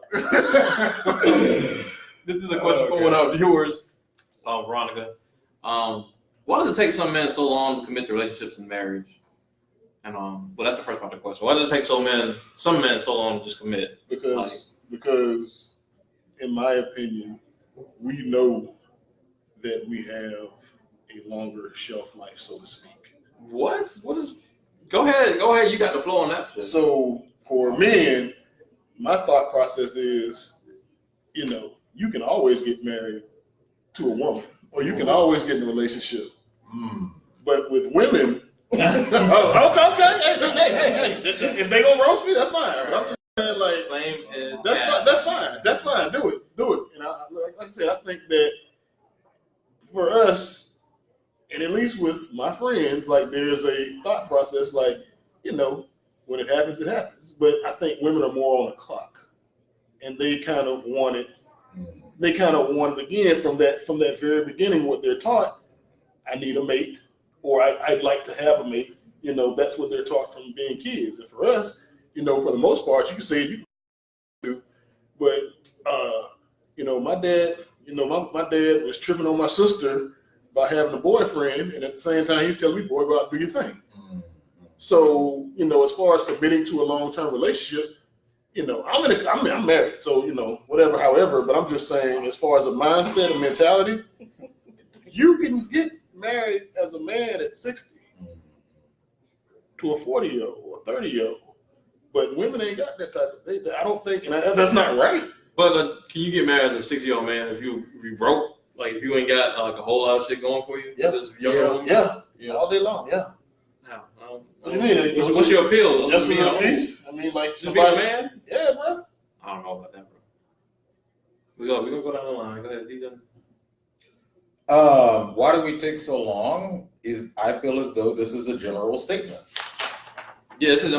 This is a question from one of our viewers, Veronica. Why does it take some men so long to commit to relationships and marriage? And well, that's the first part of the question. Why does it take some men so long to just commit? Because, in my opinion, we know that we have a longer shelf life, so to speak. What? What is? Go ahead. You got the flow on that shit. So for men, my thought process is, you can always get married to a woman, or you can always get in a relationship. But with women, okay. Hey. If they gonna roast me, that's fine. But I'm just saying, like, Flame is that's fine. Do it. And like I said, I think that for us, and at least with my friends, like, there's a thought process, like, when it happens, it happens. But I think women are more on the clock, and they kind of want it. They kind of want it again from that very beginning. What they're taught, I need a mate, or I'd like to have a mate. That's what they're taught from being kids. And for us, for the most part, you can say you do, but my dad, my dad was tripping on my sister by having a boyfriend, and at the same time, he was telling me, "Boy, go out and do your thing." So, as far as committing to a long-term relationship, I'm married, so whatever. However, but I'm just saying, as far as a mindset and mentality, you can get married as a man at 60 to a 40-year-old or a 30-year-old, but women ain't got that type of thing. I don't think, and that's not right. But can you get married as a 60-year-old man if you broke? Like, if you ain't got like a whole lot of shit going for you? Yeah. Yeah, all day long. Yeah. No. What do you mean? What's your appeal? Just be in a peace. I mean, like, Just be a man? Yeah, bro. I don't know about that, bro. We're gonna go down the line. Go ahead, D. Why do we take so long? I feel as though this is a general statement. Yeah, this is a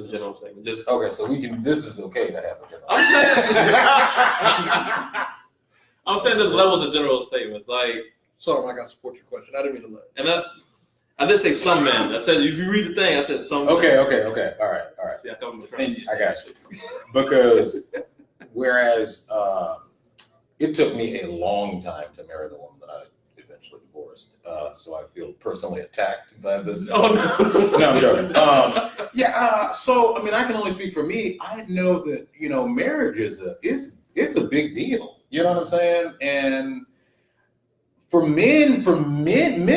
general statement. Just Okay, so this is okay to have a general I'm saying this level is a general statement. Like, Sorry, I got to support your question. I didn't mean to let. and I did say some men. I said if you read the thing, I said some. Okay. Men. All right. See, I come Defend I got yourself. you. Because whereas it took me a long time to marry the woman that I eventually divorced, so I feel personally attacked by this. Oh no! No, I'm joking. So I mean, I can only speak for me. I know that marriage is a big deal. You know what I'm saying? And for men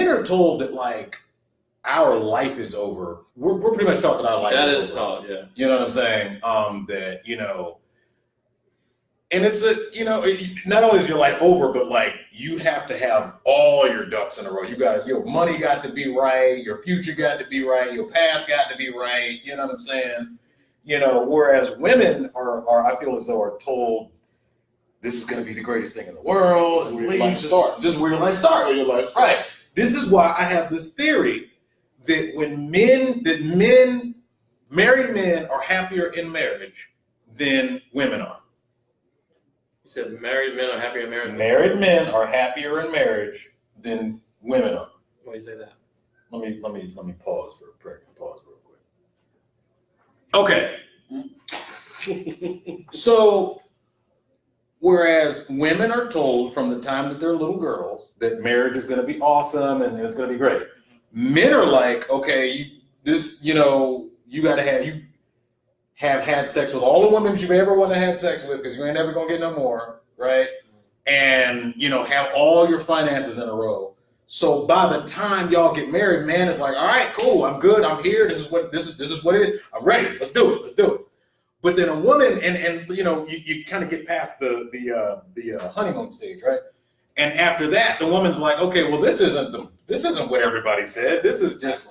are told that, like, our life is over. We're pretty much taught that our life That is is over. taught, yeah. You know what I'm saying? That and it's not only is your life over, but like you have to have all your ducks in a row. Your money got to be right, your future got to be right, your past got to be right. You know what I'm saying? Whereas women are I feel as though are told, this is going to be the greatest thing in the world. This is where your life starts. This is where your life starts. Where your life starts. Right. This is why I have this theory that married men are happier in marriage than women are. You said married men are happier in marriage. Married men are happier in marriage than women are. Why do you say that? Let me pause for a pregnant pause real quick. Okay. So, whereas women are told from the time that they're little girls that marriage is going to be awesome and it's going to be great, men are like, okay, you have had sex with all the women you've ever wanted to have sex with because you ain't never going to get no more, right? And, have all your finances in a row. So by the time y'all get married, man is like, all right, cool, I'm good, I'm here, this is what it is, I'm ready, let's do it. But then a woman, and you kind of get past the honeymoon stage, right? And after that, the woman's like, okay, well, this isn't what everybody said. This is just,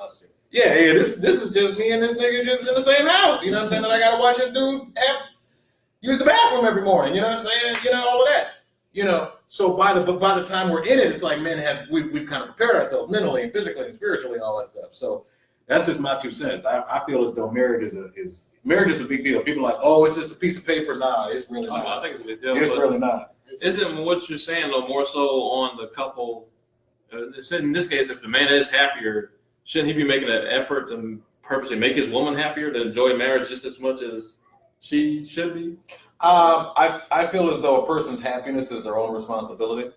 this is just me and this nigga just in the same house. You know what I'm saying? And I gotta watch this dude use the bathroom every morning. You know what I'm saying? All of that. So by the time we're in it, it's like we've kind of prepared ourselves mentally and physically and spiritually and all that stuff. So That's just my 2 cents. I feel as though marriage is a big deal. People are like, oh, it's just a piece of paper. Nah, it's really I not. think it's a big deal. It's but really not. isn't what you're saying though more so on the couple? In this case, if the man is happier, shouldn't he be making an effort to purposely make his woman happier to enjoy marriage just as much as she should be? I feel as though a person's happiness is their own responsibility,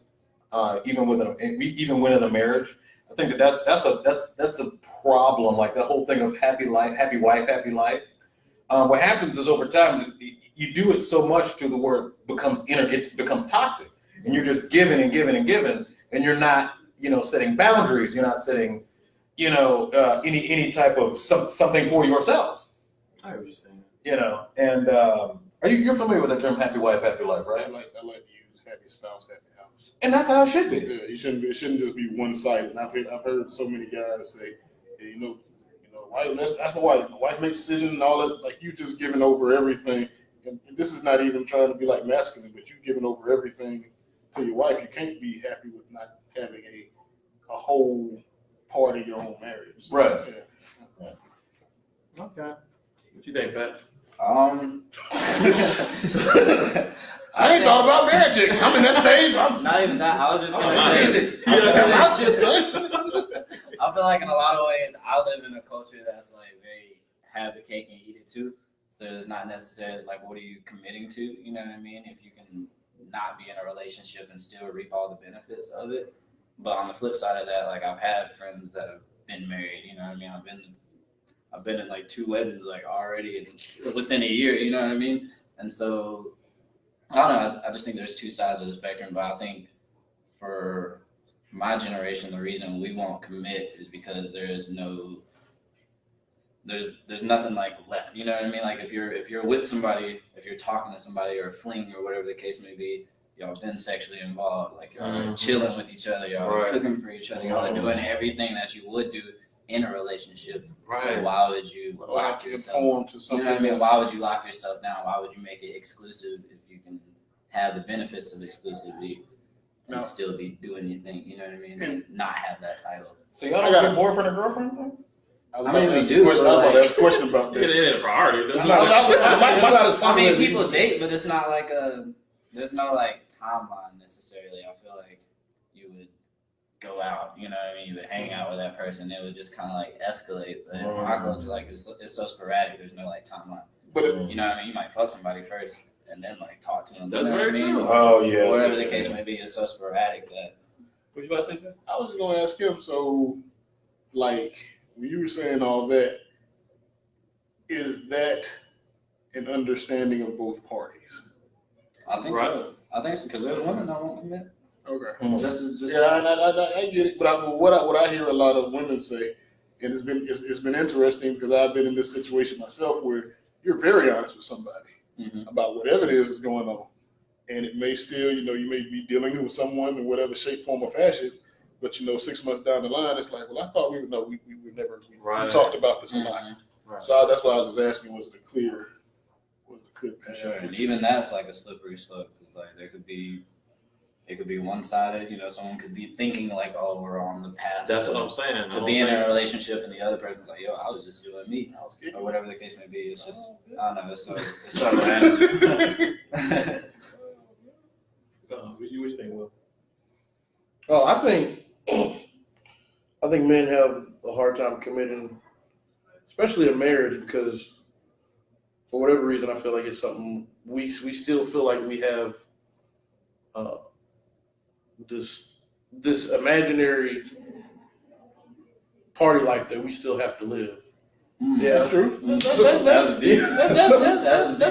even within a marriage. I think that's a problem. Like the whole thing of happy life, happy wife, happy life. What happens is over time you do it so much to the where it becomes toxic, and you're just giving and giving and giving, and you're not setting boundaries. You're not setting any type of something for yourself. I hear what you're saying. And you're familiar with the term happy wife, happy life, I right? like to use happy spouse, happy house. And that's how it should be. Yeah, it shouldn't just be one sided. And I've heard so many guys say, hey, wife, that's my wife. My wife makes decisions and all that. Like you just giving over everything. And this is not even trying to be like masculine, but you giving over everything to your wife. You can't be happy with not having a whole part of your own marriage. Right. Yeah. Okay. What you think, Pat? I ain't thought about marriage yet. I'm in that stage. Not even that. I was just gonna say. I feel like in a lot of ways, I live in a culture that's like very have the cake and eat it too. So it's not necessarily like what are you committing to? You know what I mean? If you can not be in a relationship and still reap all the benefits of it. But on the flip side of that, like I've had friends that have been married. You know what I mean? I've been in like 2 weddings like already within a year. You know what I mean? And so I don't know. I just think there's 2 sides of the spectrum. But I think for my generation, the reason we won't commit is because there's nothing like left. You know what I mean? Like if you're with somebody, if you're talking to somebody or a fling or whatever the case may be, y'all been sexually involved. Like y'all are chilling with each other, y'all are cooking for each other, y'all are doing everything that you would do in a relationship. Right. So why would you lock yourself? To You something know what I mean? else. Why would you lock yourself down? Why would you make it exclusive if you can have the benefits of exclusivity and still be doing your thing? You know what I mean? And not have that title. So y'all don't got a boyfriend or girlfine thing? I mean, we do. I was about to ask a question about that. It ain't a priority. I mean, people date, but it's not like there's no like timeline necessarily. I feel like you would go out, you know what I mean? You would hang out with that person. It would just kind of like escalate. But in my culture, like it's so sporadic. There's no like timeline. But You know what I mean? You might fuck somebody first and then like talk to them. That's You know what I very mean? true. Oh yeah. Whatever the case may be, it's so sporadic that. What you about to say, Pat? I was just going to ask him, so, like, when you were saying all that, is that an understanding of both parties? I think so. I think so because there's women that won't commit. Okay. Just Yeah, I get it. But what I hear a lot of women say, and it's been interesting because I've been in this situation myself where you're very honest with somebody about whatever it is going on. And it may still, you may be dealing with someone in whatever shape, form, or fashion, but 6 months down the line, it's like, well, I thought we would never we talked about this a lot. Right. So that's why I was just asking, was it a clear path? Sure, and even that's like a slippery slope. Like it could be one-sided. Someone could be thinking like, "Oh, we're on the path." That's what I'm saying. To be in a relationship, and the other person's like, "Yo, I was just doing me," I was kidding. or whatever the case may be. It's just, I don't know. It's so random. What you think, Will? Oh, I think men have a hard time committing, especially in marriage, because for whatever reason, I feel like it's something we still feel like we have this imaginary party life that we still have to live. Yeah, That's true. That's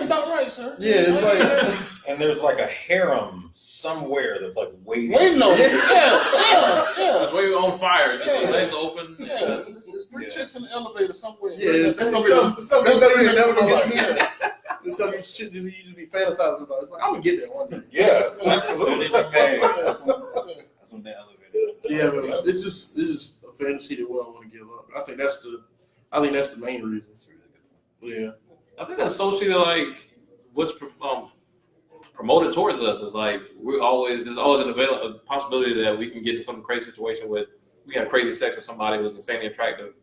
about right, sir. Yeah, it's like, And there's like a harem somewhere that's like waiting. Wait, no. Yeah. That's why you're on fire. Just Yeah. the legs open. Yeah, there's 3 chicks in the elevator somewhere. yeah, it's That's stuff gonna be the- you never gonna get. It's stuff you just be fantasizing about. It's like, I'm gonna get that one day. Yeah, As soon as you're married, that's when the elevator. Yeah, but it's just a fantasy that we don't want to give up. I think that's the main reason. Yeah. I think that's associated like what's promoted towards us is like there's always a possibility that we can get in some crazy situation with we have crazy sex with somebody who's insanely attractive,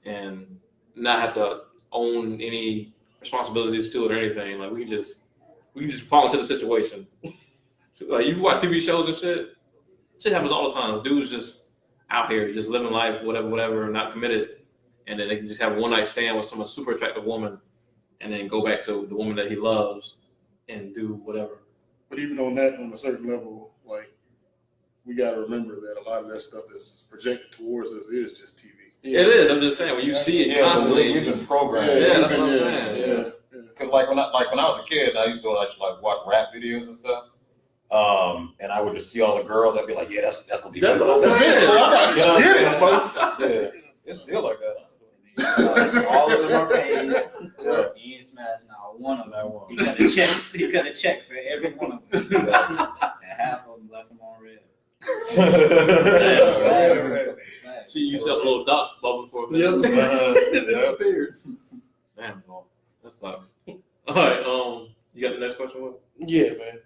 and not have to own any responsibilities to it or anything. Like we can just fall into the situation. Like you've watched TV shows and shit happens all the time. Dudes just out here just living life, whatever, not committed, and then they can just have a one night stand with some super attractive woman, and then go back to the woman that he loves and do whatever. But even on that, on a certain level, like we got to remember that a lot of that stuff that's projected towards us is just TV. It is. I'm just saying when you see it constantly. We've been programmed. Yeah, that's what I'm saying. Yeah. Because like when I was a kid, I used to like watch rap videos and stuff. And I would just see all the girls. I'd be like, yeah, that's gonna be That's good. what I'm saying. You know what I'm Get saying? it, bro. Yeah, it's still like that. All of them are paid. He ain't smashed not one of them. He got a check for every one of them. And half of them left him on red. See, you just a little dot bubble for a minute. Yep. And then disappeared. Damn, bro. That sucks. All right, you got the next question, Will? Yeah, man.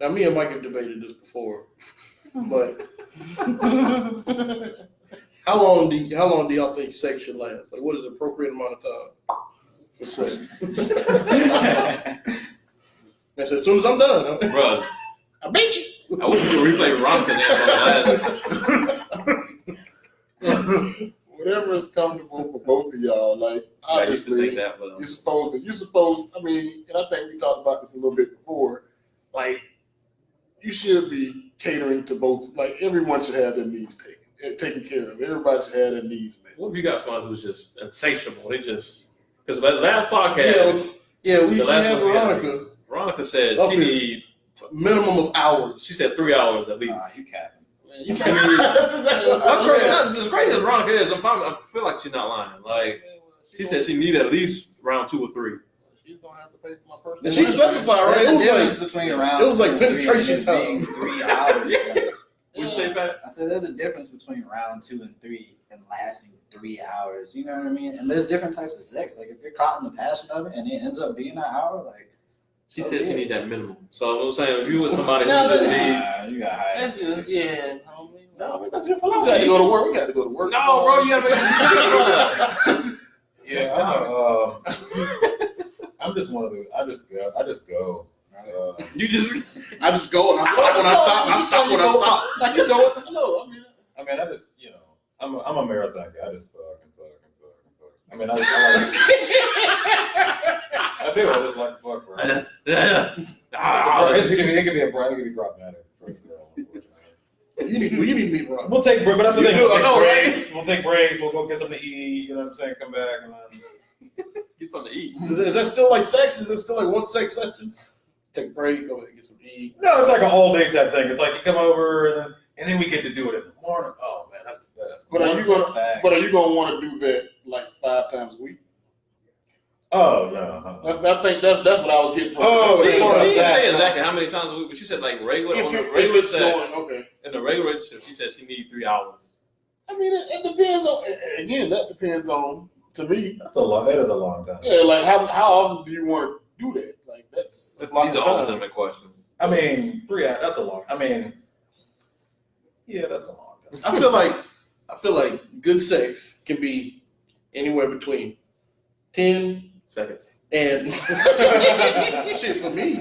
Now me and Mike have debated this before, but how long do y'all think sex should last? Like, what is the appropriate amount of time for sex? That's as soon as I'm done. Huh? Bro, I beat you. I wish we could replay Veronica dance on the last. Whatever is comfortable for both of y'all. Like I used to obviously, think that, but you're supposed. I mean, and I think we talked about this a little bit before. Like, you should be catering to both. Like, everyone should have their needs taken care of. Everybody should have their needs met. what if you got someone who's just insatiable? They just because the last podcast, We the last have one we had, Veronica. Veronica said Okay. she need. Minimum of hours. She said 3 hours at least. Nah, you capping. You can't even. That's exactly what I said. As crazy as Veronica is, I feel like she's not lying. Like she said, she needed at least round 2 or 3. She's gonna have to pay for my personal. And she specified, right? There's a difference It was between like, round it was like two and three penetration and just being time. 3 hours. Like, Would you say, Pat? I said there's a difference between round 2 and 3 and lasting 3 hours. You know what I mean? And there's different types of sex. Like if you're caught in the passion of it and it ends up being an hour, like She so said she be it. need that minimum. So I'm saying, if you with somebody who No, just that's- needs, You got high. That's just Yeah. no, that's your We got to go to work. We got to go to work. No, bro, you gotta make Yeah, I'm just one of the. I just go. You just I just go and I stop when I stop. I stop when I stop. Like you go with the flow. I mean, I just, I'm a marathon guy. I just fuck and fuck and fuck and fuck. I mean, I do. I just like to fuck for it. It could be problematic for a girl, unfortunately. You need me, bro. We'll take breaks, but that's the You thing. do, We'll I take know, right? breaks. We'll take breaks. We'll go get something to eat. You know what I'm saying? Come back and then. get something to eat. Is that still like sex? Is it still like one sex session? Take a break, go and get some to eat. No, it's like an all day type thing. It's like you come over and then we get to do it in the morning. Oh man, that's the best. But are you gonna want to do that like 5 times a week? Oh no. I think that's what I was getting from. Oh, She as far as didn't that, say exactly how many times a week, but she said like regular on the If regular it's sex. going, okay. In the regular relationship, she said she need 3 hours. I mean, it depends on. Again, that depends on. To me, That's a long. That is a long time. yeah. Like how often do you want to do that? Like that's a lot These of are all time. legitimate questions. I mean, 3 hours. That's a long. I mean, yeah, that's a long time. I feel like good sex can be anywhere between 10 Seconds. and shit for me.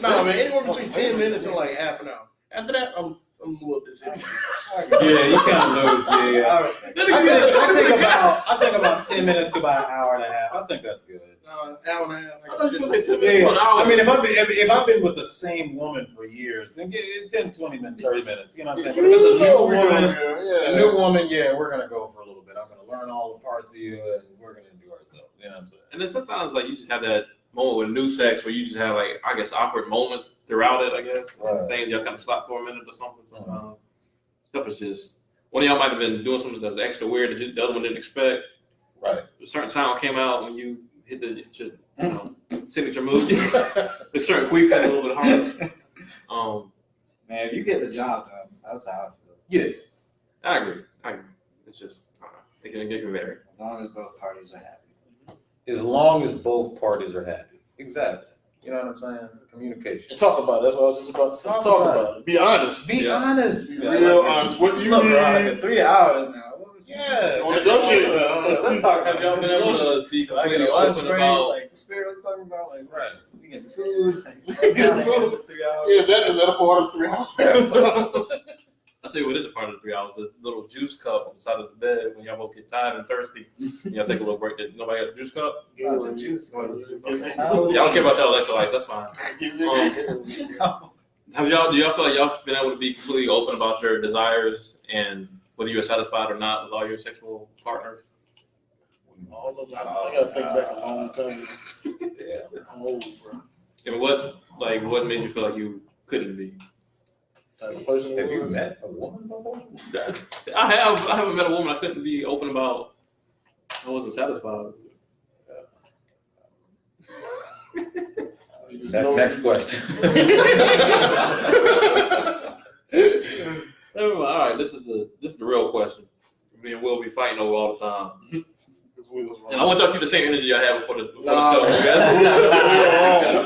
Nah, man, anywhere between 10 minutes and like half an hour. After that, I'm a little disinterested. Yeah, you kind of lose. Yeah. I respect it. I think about 10 minutes to about an hour and a half. I think that's good. Hour and a half. I thought you were going to say 10 minutes to an hour. I mean, if I've been with the same woman for years, then get 10, 20 minutes, 30 minutes. You know what I'm saying? But if it's a new woman, yeah, we're gonna go for a little bit. I'm gonna learn all the parts of you, and we're gonna do ourselves. You know what I'm saying? And then sometimes like you just have that moment with new sex where you just have like, I guess, awkward moments throughout it, I guess. Right. Things y'all kind of stop for a minute or something. Sometimes stuff is just, one of y'all might have been doing something that's extra weird that the other one didn't expect. Right. A certain sound came out when you hit your signature move. A certain queef hit a little bit harder. Man, if you get the job done, that's how I feel. Yeah. I agree. It's just, it can vary. As long as both parties are happy. As long as both parties are happy. Exactly. You know what I'm saying? Communication. And talk about it. That's what I was just about to say. Talk Talk about about it. Be honest. Be honest. Be real honest. What do you Look, need? bro, like 3 hours now. Yeah. Don't negotiate now. Let's talk. Have y'all been able to be I get completely a lunch open break, about? like Spirit was talking about, like Right. we get food, like, Get food. 3 hours. Is that a part of 3 hours? I'll tell you what is a part of the 3 hours. The little juice cup on the side of the bed when y'all both get tired and thirsty. Y'all take a little break. Nobody got a juice cup? Not the juice. Okay. Y'all don't care about y'all electrolytes. That's fine. Do y'all feel like y'all been able to be completely open about your desires and whether you're satisfied or not with all your sexual partners? All of them. I gotta think back a long time. Yeah. I'm old, bro. And what made you feel like you couldn't be? Type of person Have it you was. met a woman before? I haven't met a woman I couldn't be open about. I wasn't satisfied. You just know- Next question. Never mind. All right, this is the real question. Me and Will be fighting over all the time. This wheel's wrong. And I want y'all to keep the same energy I had before the Nah. show.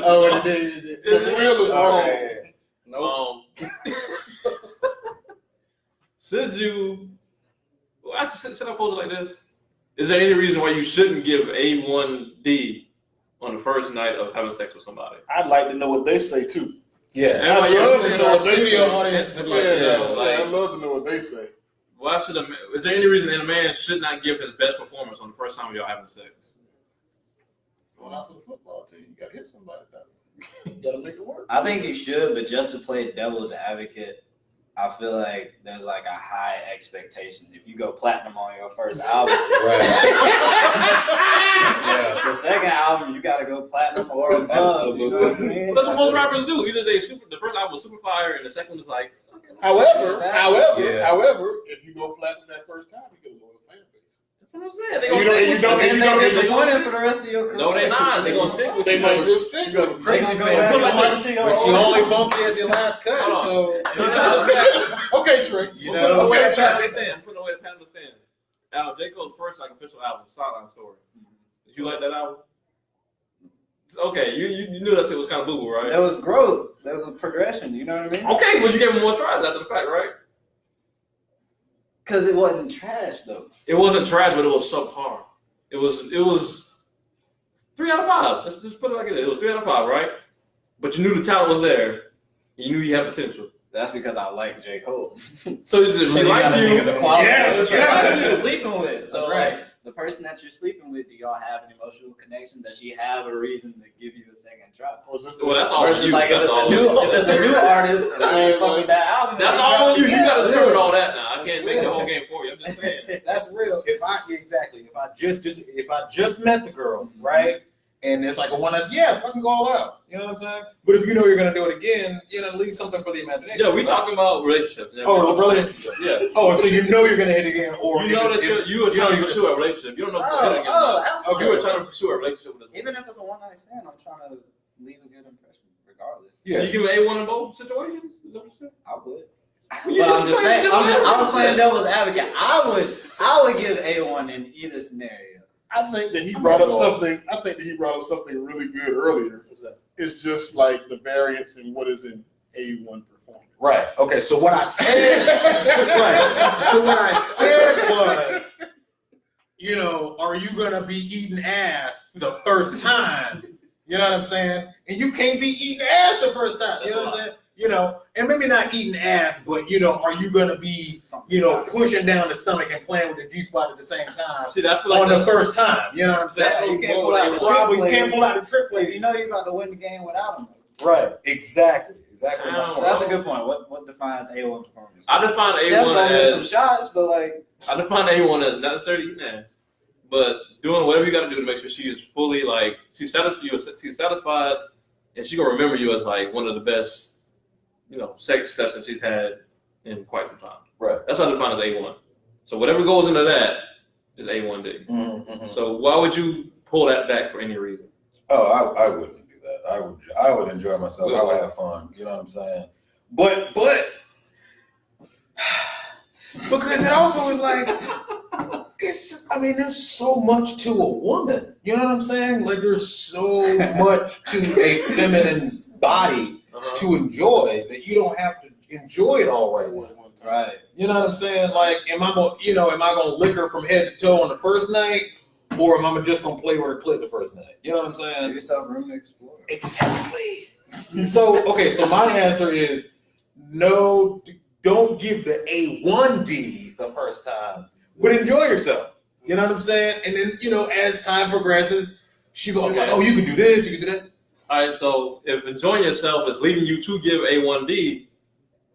Oh, what it did. This wheel is wrong. Nope. Should you? Well, actually, should I pose it like this? Is there any reason why you shouldn't give A1D on the first night of having sex with somebody? I'd like to know what they say too. Yeah. Everybody, I'd love to know what they Studio say. audience. I'd love to know what they say. Why should is there any reason that a man should not give his best performance on the first time y'all having sex? Going out for the football team, you gotta hit somebody. You gotta make it work. I think you should, but just to play devil's advocate, I feel like there's like a high expectation. If you go platinum on your first album, Yeah. the second album you gotta go platinum or above. You know what I mean? Well, that's what most rappers do. Either the first album was super fire and the second one is like, okay, However, Yeah. if you go platinum that first time, you get a loyal fan base. that's what I'm saying. They You gonna don't- stick you with don't- you. you And don't- they you don't- disappointed for the rest of your career. No, they not. They gonna stick with They you. might just stick. You got a They crazy gonna go fan. back Put and like listen to your But she old- only funky as your last cut, Hold on. so You know, Okay, Trey. you We're putting know. away the patent stand. Putting away the patent stand. Now, J. Cole's first like official album, Sideline Story. Did you like that album? Okay, you knew that shit was kind of boo-boo, right? There was growth. There was a progression. You know what I mean? Okay, but you gave him more tries after the fact, right? Because it wasn't trash though. It wasn't trash, but it was subpar. It was 3 out of 5. Let's just put it like it is. It was 3 out of 5, right? But you knew the talent was there. You knew he had potential. That's because I like J. Cole. So if she liked you, The quality Yes, of the yes. person you're sleeping with. So Right. like the person that you're sleeping with, do y'all have an emotional connection? Does she have a reason to give you a second try? well, that's all on Versus you. like if That's it's all a new, on you. if it's a new artist and I ain't fuck with that album, That's then all on you. You yeah, got to determine yeah. all that now. I can't That's make the real. whole game for you. I'm just saying. That's real. If I just met the girl, right? And it's like a one that's fucking go all out. You know what I'm saying? But if you know you're gonna do it again, leave something for the imagination. Yeah, we right? talking about relationships. Oh, relationship. Yeah. Oh, so you know you're gonna hit again, or You know that you were trying to you're pursue a relationship. You don't know if you're Oh, hit again. absolutely. You were trying to pursue a relationship with this. Even if it's a one night stand, I'm trying to leave a good impression, regardless. So you give an A1 in both situations? Is that what you said? I would. You But I'm just saying, I was playing devil. devil's advocate. I would give A1 in either scenario. I think that he brought up something. I think that he brought up something really good earlier. It's just like the variance in what is an A1 performance. Right. Okay. So what I said, right. So what I said was, are you gonna be eating ass the first time? You know what I'm saying? And you can't be eating ass the first time. You know what I'm saying? And maybe not eating ass, but are you gonna be, pushing down the stomach and playing with the G spot at the same time See, I feel like on the that's, first time? You know what I'm saying? That's what you we can't go pull out with the A1. Probably trick can't pull out the trick play. play. You know you're about to win the game without him. Right. Exactly. I So don't that's a good point. What defines A1 performance? I define Steph A1 gonna miss some as shots, but like I define A1 as not necessarily eating ass, but doing whatever you got to do to make sure she is fully she's satisfied, and she's gonna remember you as like one of the best, sex sessions she's had in quite some time. Right. That's what I define as A1. So whatever goes into that is A1D. Mm-hmm. So why would you pull that back for any reason? Oh, I wouldn't do that. I would enjoy myself. I would have fun. You know what I'm saying? But because it also is like there's so much to a woman. You know what I'm saying? Like, there's so much to a feminine body to enjoy that you don't have to enjoy it all right away. Right. You know what I'm saying? Like, am I gonna lick her from head to toe on the first night, or am I just gonna play with her clit the first night? You know what I'm saying? Give yourself room to explore. Exactly. So my answer is no. Don't give the A1D the first time, but enjoy yourself. You know what I'm saying? And then, as time progresses, she gonna be like, oh, you can do this, you can do that. All right, so if enjoying yourself is leading you to give A1D,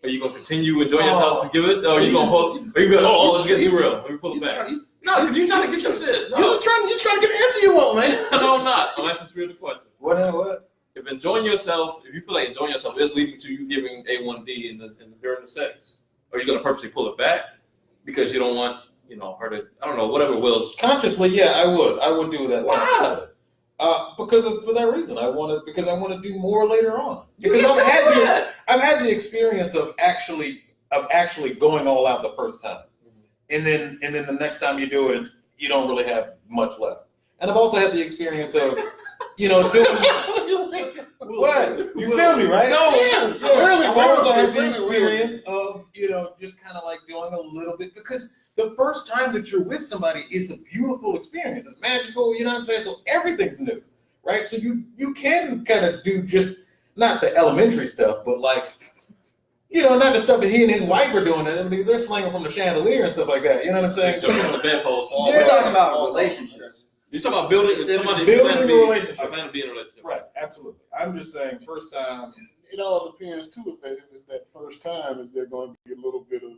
are you gonna continue enjoying yourself to give it, or are you gonna hold? Or you be like, oh, let's get too real. Let me pull it back. No, because you're trying to get your shit. No. You're trying to get the answer you want, man. No, I'm not. I'm asking you the question. What? If enjoying yourself, if you feel like enjoying yourself is leading to you giving A1D during the sex, are you gonna purposely pull it back because you don't want, her to, I don't know, whatever Will's. Consciously, yeah, I would do that. Why? For that reason, I want to do more later on. Because I've had the experience of actually going all out the first time, and then the next time you do it, you don't really have much left. And I've also had the experience of, doing what? You feel me, right? No. Yeah. Really, I've also had the really, experience of, just kind of like doing a little bit, because the first time that you're with somebody is a beautiful experience. It's magical, you know what I'm saying? So everything's new, right? So you can kind of do just not the elementary stuff, but like, not the stuff that he and his wife are doing. I mean, they're slinging from the chandelier and stuff like that. You know what I'm saying? Jumping on the bedpost. Yeah. We're talking about relationships. You're talking about building somebody. Building a relationship. I plan to be in a relationship. Right, absolutely. I'm just saying, first time. It all depends too. If it's that first time, is there going to be a little bit of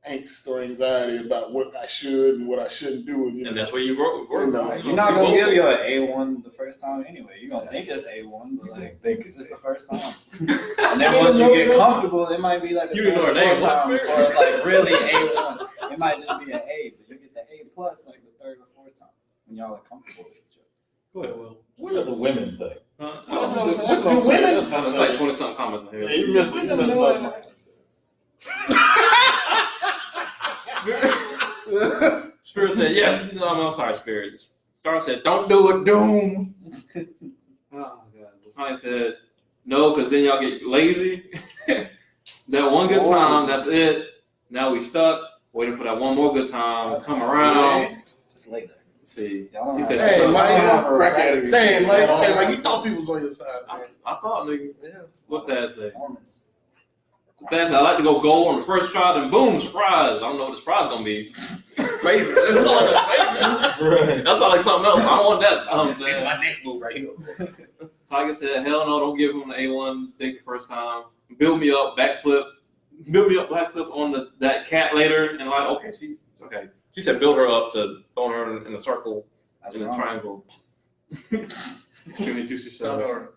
angst or anxiety about what I should and what I shouldn't do? And that's where you work. You know, Like, you're not gonna give your A1 the first time anyway. You're gonna think it's A1, but like it's just the first time. And then once you get comfortable, it might be like a You didn't know her name, time what? before it's like really A1. It might just be an A, but you get the A plus like the third or fourth time when y'all are comfortable with each other. Go ahead, Will. What are the women think? That's That's what I'm saying. That's what I'm saying. That's what I'm like saying. 20-something comments in Yeah, here. you missed Spirit said, yeah. No, I'm sorry, Spirit. Star said, don't do it, Doom. Oh, God. Latanya said, no, because then y'all get lazy. That one good time, that's it. Now we stuck, waiting for that one more good time. Come around. Just lay there. See, Y'all she don't said, have- Hey, Y'all Mike, have a crack at it. refractory Saying, skin. like you thought people was on your side, man. I thought, nigga. Yeah. What that say? Performance. That said, I like to go on the first try, then boom, surprise. I don't know what the surprise is going to be. Favorite. That's all I got. Favorite. That's not like something else. I don't want that. It's my next move right here. Tiger said, hell no, don't give him the A1 thing the first time. Build me up, backflip. Build me up, backflip on that cat later. And like, okay. She said build her up to throwing her in a circle, That's in a wrong. triangle. Extremely juicy Not stuff. hard.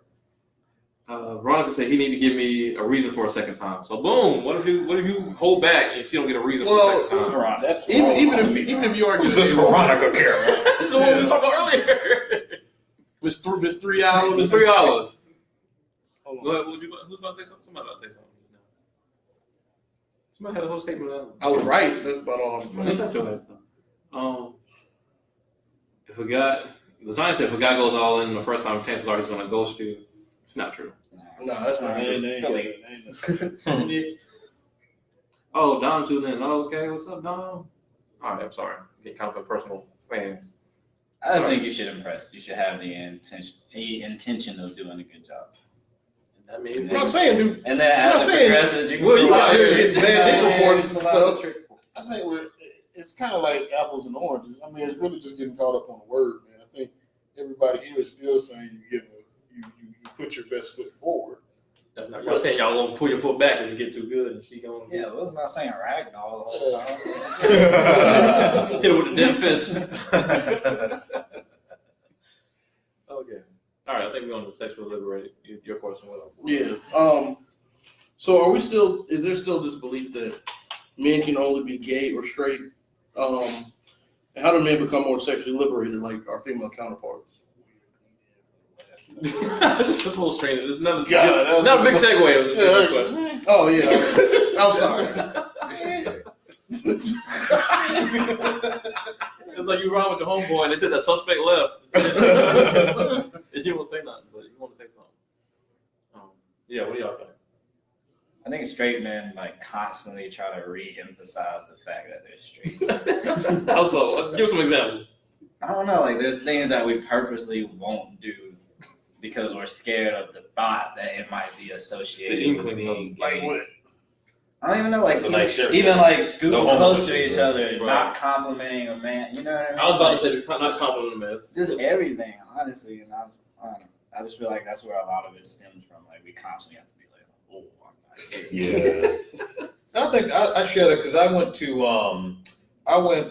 Veronica said he need to give me a reason for a second time. So boom, what if you hold back and she don't get a reason for a second time? That's Even if you argue, Who's this Veronica care? This is what we were talking about earlier. It's 3 hours. It was 3 hours. Hold on. Go ahead, who's about to say something? Somebody about to say something just now. Somebody had a whole statement of that. I was right. That's about all I'm That's saying. not your last time. If a guy, the science said if a guy goes all in the first time, chances are he's going to ghost you. It's not true. No, that's not true. Oh, Dom tuned in. Oh, okay, what's up, Dom? All right, I'm sorry. Get kind of personal fans. I just think you should impress. You should have the intention of doing a good job. I mean, I'm not saying, dude. And then I'm not as it saying- progresses, you can Well, you go out out here there getting bad dick reports and stuff. I think it's kind of like apples and oranges. I mean, it's really just getting caught up on the word, man. I think everybody here is still saying you put your best foot forward. You're saying y'all won't pull your foot back if you get too good and she going Yeah, I was not saying ragdoll the whole time. hit her with the dead fist. Okay. All right, I think we're on the sexual liberated. Your question, what else? Yeah. So are we still? Is there still this belief that men can only be gay or straight? And how do men become more sexually liberated, like our female counterparts? This is a little strange. It's not, God, not a big segue. Of the question. Oh yeah. I'm sorry. It's like you ride with your homeboy and they took that suspect left. And you won't say nothing, but you want to say something. Yeah, what do y'all think? I think straight men like constantly try to re-emphasize the fact that they're straight. Also, give some examples. I don't know, like there's things that we purposely won't do because we're scared of the thought that it might be associated It's the with inkling being Like gay. what? I don't even know, like That's a nice shirt. even like scooting No homo close to shit, each bro. other, Right. not complimenting a man. You know what I mean? I was about Like, to say, not compliment man. just everything, honestly. And I don't know. I just feel like that's where a lot of it stems from. Like we constantly have to be like, oh, I'm not gay. Yeah. I think I share that because I went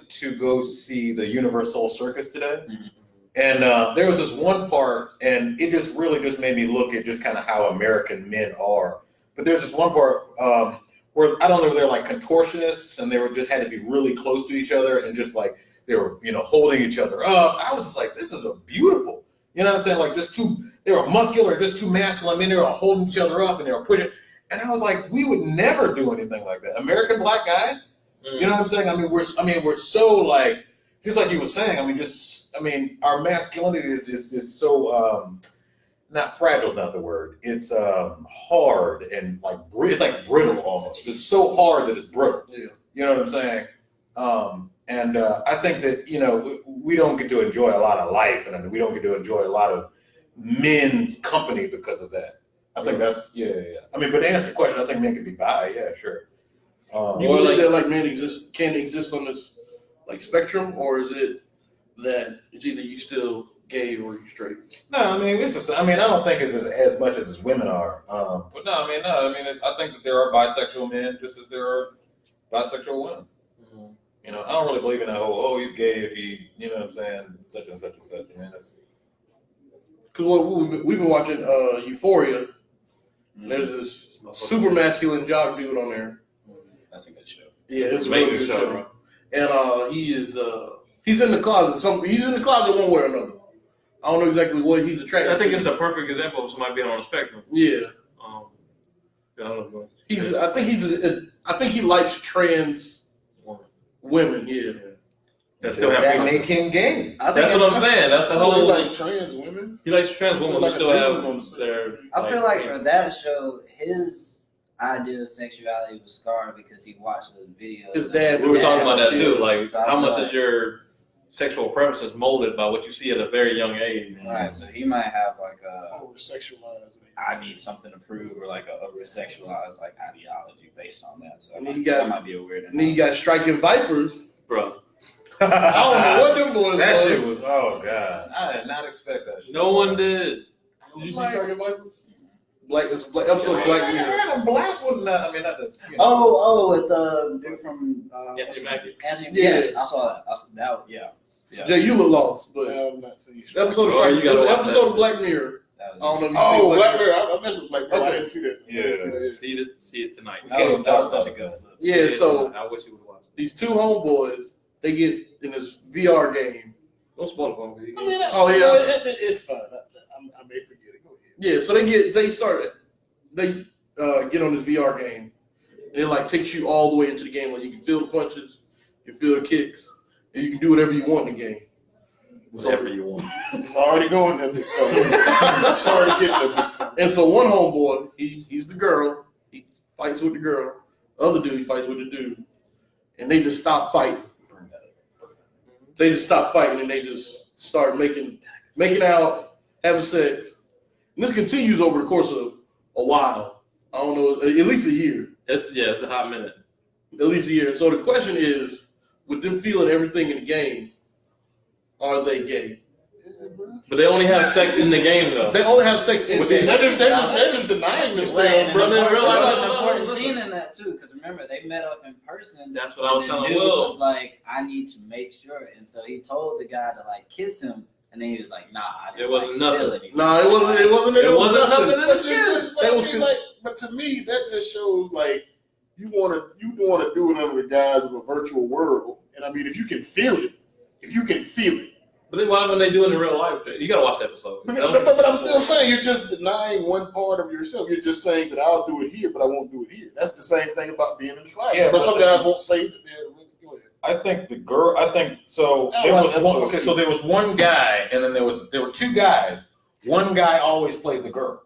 to go see the Universal Circus today. Mhm. And there was this one part, and it just really just made me look at just kind of how American men are. But there's this one part where I don't know, they're like contortionists, and they were just had to be really close to each other, and just like they were, holding each other up. I was just like, this is a beautiful, you know what I'm saying? Like they were muscular, just two masculine men. They were holding each other up, and they were pushing. And I was like, we would never do anything like that. American black guys, you know what I'm saying? We're so like. Just like you were saying, our masculinity is so not fragile is not the word. It's hard and like it's like brittle almost. It's so hard that it's brittle. Yeah. You know what I'm saying? I think that we don't get to enjoy a lot of life, and we don't get to enjoy a lot of men's company because of that. I think that's yeah. But to answer the question, I think men can be bi. Yeah, sure. You believe that like men can exist on this like spectrum, or is it that it's either you still gay or you straight? No, it's just, I don't think it's as much as women are. But no, I think that there are bisexual men just as there are bisexual women. Mm-hmm. I don't really believe in that whole, he's gay if he, such and such and such. That's Because we've been watching Euphoria, and there's this super masculine jock dude on there. That's a good show. Yeah, it's a amazing really good show, show. bro. And he's in the closet. He's in the closet one way or another. I don't know exactly what he's attracted to. I think it's a perfect example of somebody being on the spectrum. Yeah. I don't know. I think he likes trans women. Yeah. That still does have that feelings. make him gay? That's what I'm saying. That's the He whole. likes trans women. He likes trans women who Like a still dude have on the their. I feel like for that show, his idea of sexuality was scarred because he watched the videos. His dad. We were talking about that too. Like, So I how feel much like- is your sexual preferences molded by what you see at a very young age? Right, so he might have like a Over sexualized. I need something to prove or like a over sexualized like ideology based on that. So And that you got- might be a weird. And then you got Striking Vipers. Bro, I don't know what them boys That are. shit was, oh God. I did not expect that shit. no one did. Did you see Striking Vipers? It's a black episode of Black Mirror. had a black one. Not the. With the dude from Anthony Mackie. Anthony, Yeah. I saw that. Yeah. Jay, you look lost, but I'm not seeing episode of Oh, you gotta watch that episode of shit. Black Mirror. That I don't know if you Oh, see Black Mirror. I messed with Black Mirror. I Okay. didn't see that. Yeah. See it tonight. That was such a good flip. Yeah, so I wish you would watch it. these two homeboys, they get in this VR game. Don't spoil it for me. Oh, yeah. It's fine. I may forget it. Go ahead. Yeah, so they get on this VR game. And it like takes you all the way into the game. Like you can feel the punches, you can feel the kicks, and you can do whatever you want in the game. Whatever you want. It's already going there. It's already getting there. And so one homeboy, he's the girl. He fights with the girl. The other dude, he fights with the dude. And they just stop fighting. They just stop fighting and they just start making out, having sex. And this continues over the course of a while. I don't know, at least a year. It's a hot minute. At least a year. So the question is, with them feeling everything in the game, are they gay? But they only have sex in the game though. They only have sex in the game. They're just denying themselves, bro. Bro, they realize- There's an no, important listen. scene in that too, because remember they met up in person. That's what I was and the telling dude Will. was like, I need to make sure, and so he told the guy to like kiss him, and then he was like, Nah, I didn't. It wasn't like, nothing. feel anything. No, it wasn't nothing. in But, the but to me, that just shows like you want to do it under the guise of a virtual world. And I mean, if you can feel it, But then why when they do it in real life? You gotta watch the episode. But I'm still saying you're just denying one part of yourself. You're just saying that I'll do it here, but I won't do it here. That's the same thing about being in the class. Yeah, but but some guys won't say that they're really good. I think the girl. I think so. I There was watched one. episode Okay, two. so there was one guy, and then there were two guys. One guy always played the girl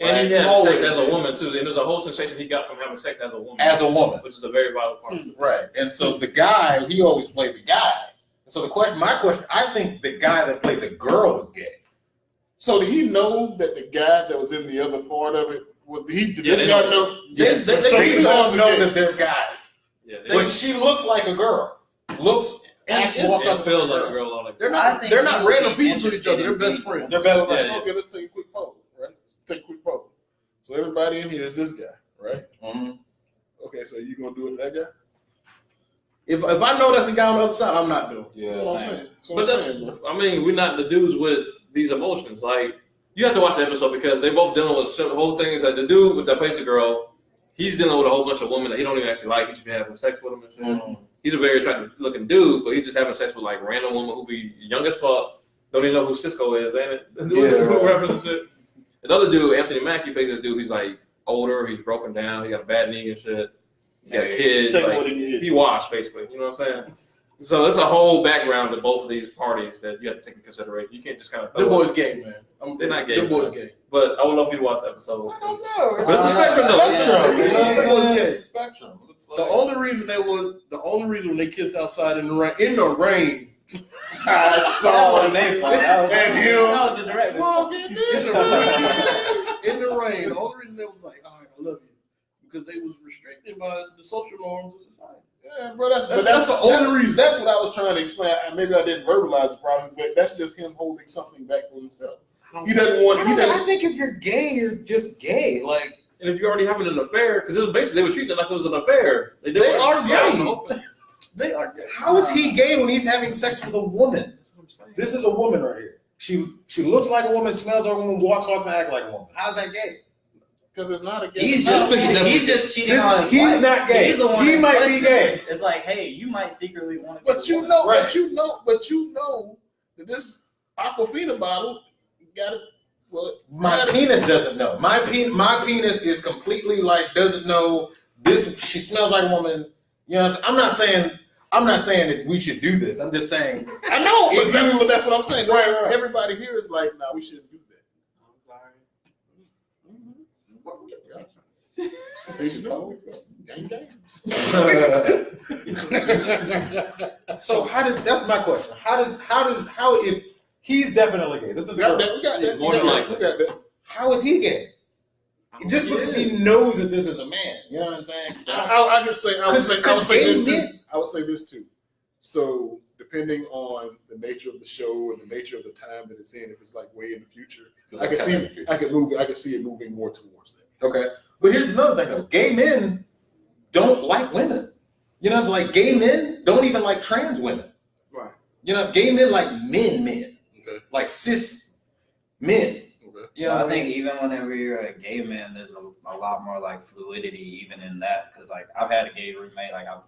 And he had Always. sex as a woman too. And there's a whole sensation he got from having sex as a woman. as a woman, which is a very vital part. right? And so the guy, he always played the guy. So my question, I think the guy that played the girl was gay. So did he know that the guy that was in the other part of it was he? Did Yeah, this they guy know. know? They- so they he He knows does know gay. that they're guys, Yeah, but she looks like a girl. Looks And actually it's- walks it up feels like a girl on like They're I not. think They're he not would random be people to each other. They're interested best in friends. They're best Yeah, friends. yeah. Okay, let's take a quick poll, right? Let's take a quick poll. So everybody in here is this guy, right? Mhm. Okay, so you gonna do it to that guy? If I know that's a guy on the other side, I'm not doing. Yeah. That's what I'm saying. That's what But I'm that's, saying, bro. I mean, we're not the dudes with these emotions. Like, you have to watch the episode because they both dealing with the whole things. Like the dude that plays the girl, he's dealing with a whole bunch of women that he don't even actually like. He should be having sex with them and shit. Mhm. He's a very attractive looking dude, but he's just having sex with like random women who be young as fuck. Don't even know who Cisco is, ain't it? Yeah, right. Reference shit. Another dude, Anthony Mackie, plays this dude. He's like older. He's broken down. He got a bad knee and shit. He got kids. Take Like, what he is. he washed basically. You know what I'm saying? So it's a whole background to both of these parties that you have to take into consideration. You can't just kind of Them throw boys gay, man. They're not gay, Them boys man. gay. But I would love for you to watch the episode. I don't know. It's But it's a spectrum, though. spectrum. You know what I'm saying? It's a spectrum. It's The like- only reason when they kissed outside in the rain, I saw it. That And him. was the director. in the rain. The only reason they was like, all right, I love you, because they was restricted by the social norms of society. Yeah, bro, that's the only reason. That's what I was trying to explain. Maybe I didn't verbalize it properly, but that's just him holding something back for himself. He doesn't want. He I doesn't. think if you're gay, you're just gay. Like, And if you're already having an affair, because it was basically they were treating it like it was an affair. They were are gay. out in the open. They are gay. how is he gay when he's having sex with a woman? That's what I'm saying. This is a woman right here. She looks like a woman, smells like a woman, walks off and acts like a woman. How's that gay? Because it's not a gay. He's I just don't think he's just cheating This- on his he's wife. not gay. He's the one He that might be questions gay. it. It's like, hey, you might secretly want to. But you know, Right. but you know that this Aquafina bottle got it. Well, My penis doesn't know. My penis is completely like doesn't know this. She smells like a woman. You know, I'm not saying that we should do this. I'm just saying. I know, If but that's what I'm saying. Right. Everybody here is like, nah, we shouldn't do that. See, you know, gang, gang. So that's my question. How if he's definitely gay? This is We the got girl. that. We got that. More we than got likely. that. We got that. How is he gay? Just because he knows that this is a man. You know what I'm saying? I would say gay this too. men- I would say this too. So depending on the nature of the show and the nature of the time that it's in, if it's like way in the future, I can see it moving more towards that. Okay. But here's another thing though. Gay men don't like women. You know, like gay men don't even like trans women. Right. You know, gay men like men. Okay. Like cis men. Okay. You know I what I mean? think even whenever you're a gay man, there's a lot more like fluidity even in that. Because like I've had a gay roommate, like I've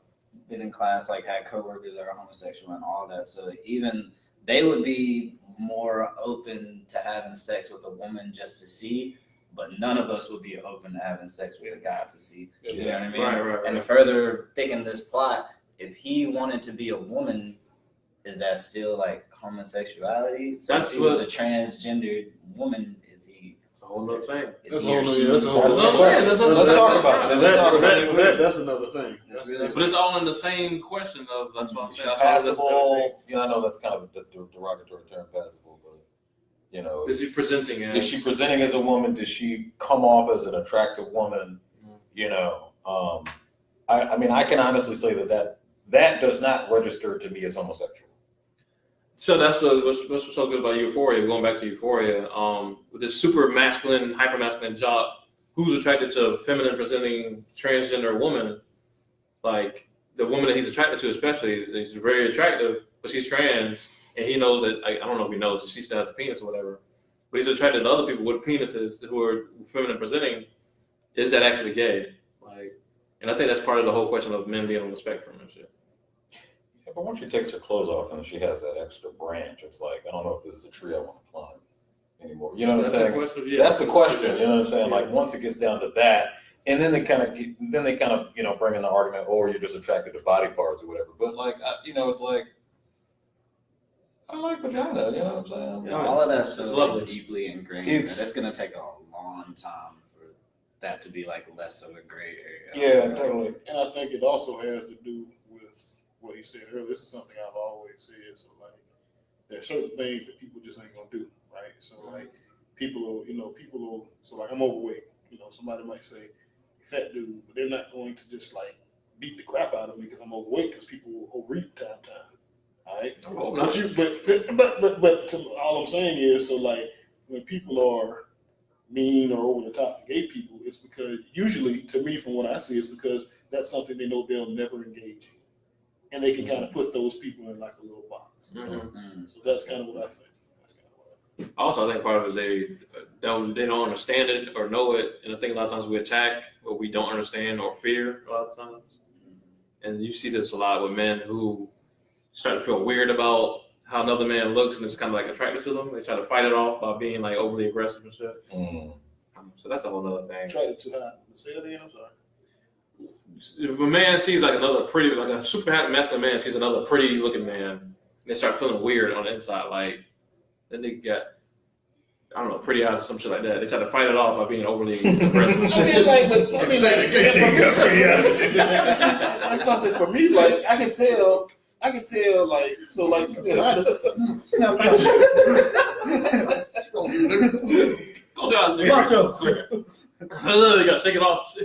been in class, like had coworkers that are homosexual and all that. So even they would be more open to having sex with a woman just to see, but none of us would be open to having sex with a guy to see. You know what I mean? Right. And to further thicken this plot, if he wanted to be a woman, is that still like homosexuality? So That's if he was what- a transgendered woman, is he? It's a whole other thing. is That's he a or whole she- nother- that's a whole That's nother what I'm saying. Let's talk about it. That's another thing. But it's all in the same question of that's what I'm saying. That's why Passable. You know, I know that's kind of a derogatory term, passable, but you know, Is he presenting it? is she presenting as a woman? Does she come off as an attractive woman? You know, I mean, I can honestly say that does not register to me as homosexual. So that's what's so good about Euphoria. Going back to Euphoria, with this super masculine, hyper masculine jock who's attracted to a feminine presenting transgender woman, like the woman that he's attracted to, especially, is very attractive, but she's trans, and he knows that. I don't know if he knows that she still has a penis or whatever, but he's attracted to other people with penises who are feminine presenting. Is that actually gay? Like, and I think that's part of the whole question of men being on the spectrum and shit. But once she takes her clothes off and she has that extra branch, it's like, I don't know if this is a tree I want to climb anymore. You know what I'm saying? That's the question. You know what I'm saying? Like once it gets down to that, and then they kind of, you know, bring in the argument, or you're just attracted to body parts or whatever. But like, you know, it's like, I like vagina. You know what I'm saying? Yeah, all of that's It's so lovely. deeply ingrained It's- that it's gonna take a long time for that to be like less of a gray area. Yeah, totally. And I think it also has to do with what he said earlier. This is something I've always said. So like, there's certain things that people just ain't gonna do, right? So like, people will. So like, I'm overweight. You know, somebody might say, fat dude, but they're not going to just like beat the crap out of me because I'm overweight. Because people will overeat time. All right. But all I'm saying is, so like, when people are mean or over the top to gay people, it's because usually, to me, from what I see, it's because that's something they know they'll never engage in, and they can kind of put those people in like a little box. So that's kind of what I think. Also, I think part of it is they don't understand it or know it, and I think a lot of times we attack what we don't understand or fear a lot of times. And you see this a lot with men who start to feel weird about how another man looks, and it's kind of like attracted to them. They try to fight it off by being like overly aggressive and shit. So that's a whole other thing. Tried it too high. Say it again. I'm sorry. If a man sees like another pretty, like a super masculine man sees another pretty looking man, they start feeling weird on the inside. Like, then they get, I don't know, pretty eyes or some shit like that. They try to fight it off by being overly aggressive. That's something for me. Like, I can tell, like, so, like, to be honest. You gotta shake it off. I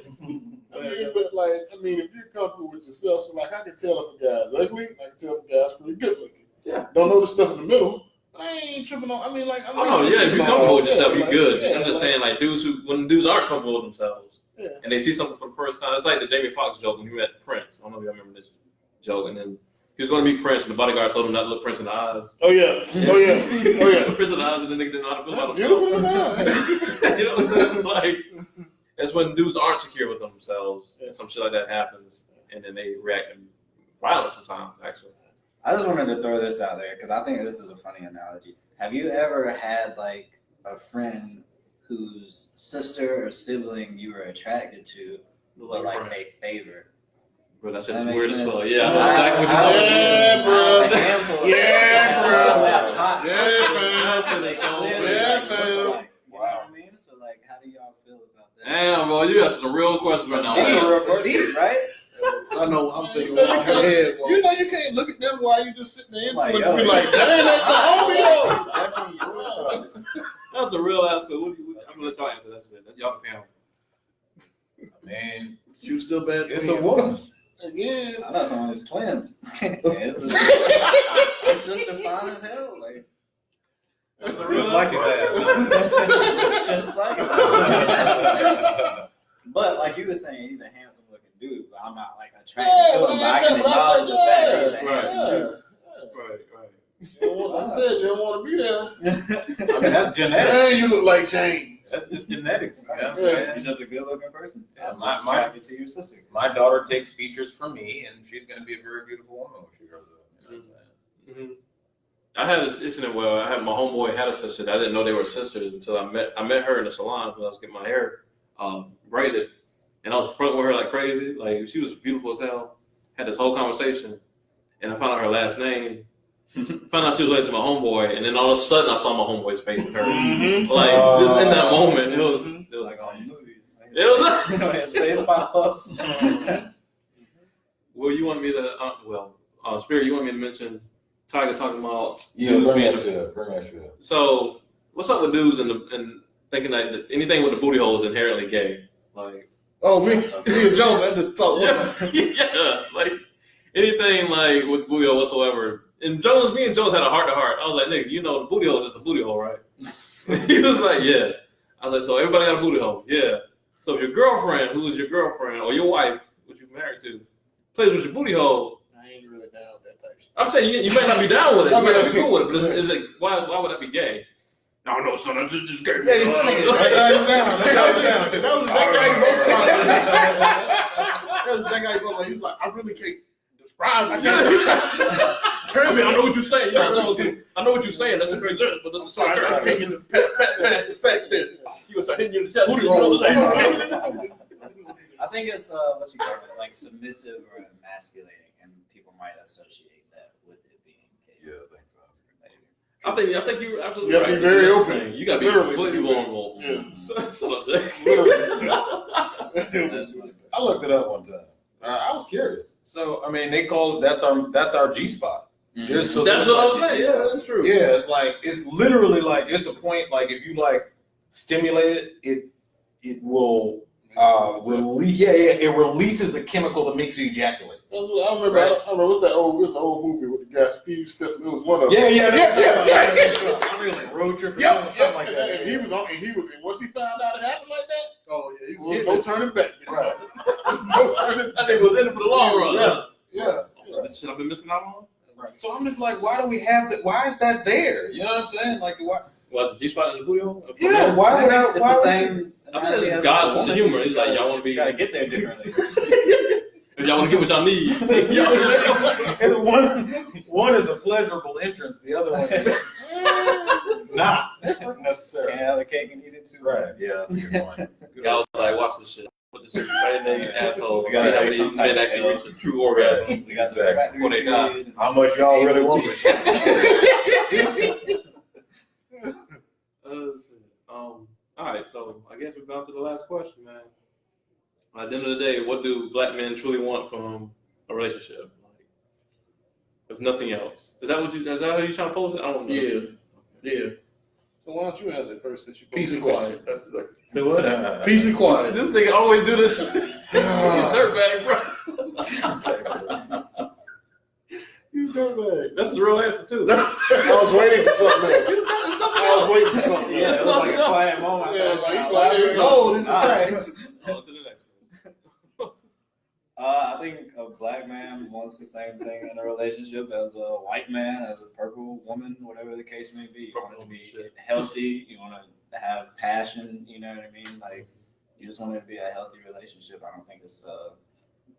mean, if you're comfortable with yourself, so like, I can tell if a guy's ugly, I can tell if a guy's pretty good looking. Yeah. Don't know the stuff in the middle. I ain't tripping on. I mean, like, If you're comfortable with yourself, you're good. Yeah, I'm just saying, like, when dudes aren't comfortable with themselves, and they see something for the first time, it's like the Jamie Foxx joke when he met Prince. I don't know if you remember this joke, and then he was going to meet Prince, and the bodyguard told him not to look Prince in the eyes. Oh yeah. Prince in the eyes, and the nigga didn't know how to feel That's about beautiful himself. enough. You know what I'm saying? Like, that's when dudes aren't secure with themselves, and some shit like that happens, and then they react in violence sometimes, actually. I just wanted to throw this out there because I think this is a funny analogy. Have you ever had like a friend whose sister or sibling you were attracted to, but like they favor? Bro, that shit That is makes weird as sense. fuck. Yeah, I know exactly what you're talking about. Wow. I mean, so like, how do y'all feel about that? Damn, bro, you got some real questions right now. It's deep, right? I know. I'm thinking So off my head. Boy. You know, you can't look at them while you just sitting there into Like, it yo, and be like, damn, that's the homie though. That's a real ass question. I'm gonna let y'all answer that shit. Y'all can panel. Man, She was still bad. it's a woman. Again. I know someone who's twins. It's sister fine as hell. Like, It's a real like his ass. shit's like it. But like you were saying, he's a handsome looking dude, but I'm not like attracted to him. But I can acknowledge the fact that he's a handsome dude. Right. Like I said, you don't want to be there. I mean, that's genetics. Dang, you look like James. That's just genetics. You know what I'm Yeah. saying? You're just a good looking person. Yeah, I'm my- just my- attracted to your sister. My daughter takes features from me, and she's going to be a very beautiful woman when she grows up. You know what I'm saying? I had this incident where I had my homeboy had a sister that I didn't know they were sisters until I met her in the salon when I was getting my hair braided, and I was flirting with her like crazy. Like, she was beautiful as hell. Had this whole conversation, and I found out her last name. Found out she was related to my homeboy, and then all of a sudden I saw my homeboy's face with her. Like, just in that moment, it was Like on movies. It was. You know, his face pop up. Well, you want me to? Spiryt, you want me to mention Tiger talking about Yeah, dudes bring being- that shit up. Bring that shit up. So, what's up with dudes and thinking that anything with the booty hole is inherently gay? Like, Oh, me and Jones had to talk. yeah, like anything like with booty hole whatsoever. And me and Jones had a heart to heart. I was like, nigga, you know the booty hole is just a booty hole, right? He was like, yeah. I was like, so everybody got a booty hole, yeah. So if your girlfriend, who is your girlfriend or your wife, which you're married to, plays with your booty hole, I ain't really down with that type of shit. I'm saying you might not be down with it. You might not be cool with it. But is it why would that be gay? I don't know, son. I'm just gay. That was exactly how he both. He was like, I really can't I I know what you're saying. I know what you're saying. That's a great lyric, but that's Sorry, I was taking the past the fact that You gonna start hitting you in the chest. Booty You know roll. what I'm saying? I think it's what you call it, like submissive or emasculating, and people might associate that with it being gay. Yeah, I think so. I think you're absolutely You gotta right. be very open. You gotta be Literally. completely vulnerable. Yeah. So, Jay. That's funny. I looked it up one time. I was curious. So I mean, they call it that's our G spot. That's what I'm saying. Yeah, that's true. Yeah, it's literally like it's a point. Like if you like stimulate it, it will release. Yeah, it releases a chemical that makes you ejaculate. That's what I remember. Right. I remember what's that old? It's an old movie with the guy Steve Stephen. It was one of them. Yeah. Yeah. I mean, like road trip. Yep, something like and that. he was on, and once he found out it happened like that, oh yeah, there was no turning back. Right. There's no turning. I think it was in it for the long run. Yeah. This shit I've been missing out on. Right. So I'm just like, why do we have that? Why is that there? You know what I'm saying? Like, why? Was the G spot in the booty hole? Yeah. Why would I? It's Why the would same. I think it's God's sense of humor. He's like, y'all want to be. You gotta get there differently. If y'all want to get what y'all need. And one is a pleasurable entrance. The other one is not necessarily. Can't have the cake and eat it too. Right. Yeah. That's a good point. I was like, watch this shit. Put this shit right in their asshole. We gotta See how take many some type men of actually L. reach a true orgasm. We got Exactly. Before they die. How much y'all really want it? All right, so I guess we've gone to the last question, man. At the end of the day, what do black men truly want from a relationship? Like, if nothing else, is that how you trying to pose it? I don't know. yeah. So why don't you answer it first since you Peace and quiet. That's exactly. So what? Peace and quiet. This nigga always do this. Dirtbag, bro. You dirtbag. That's the real answer too. I was waiting for something else. I was waiting for something Yeah, else. it was like a quiet moment. Yeah, it's like, I he's like, no, this is facts. On to the next one. I think a black man wants the same thing in a relationship as a white man, as a purple woman, whatever the case may be. You want it to be healthy. You want to have passion. You know what I mean? Like, you just want it to be a healthy relationship. I don't think it's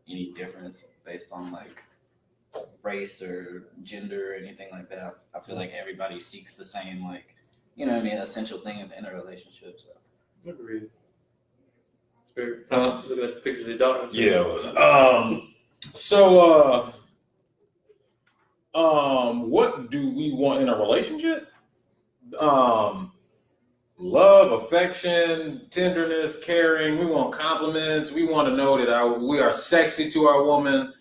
any difference based on like race or gender or anything like that. I feel like everybody seeks the same, like, you know what I mean, essential things in a relationship. So. Agreed. Spirit. Looking at the pictures of your daughter. Yeah. What do we want in a relationship? Love, affection, tenderness, caring. We want compliments. We want to know that we are sexy to our woman.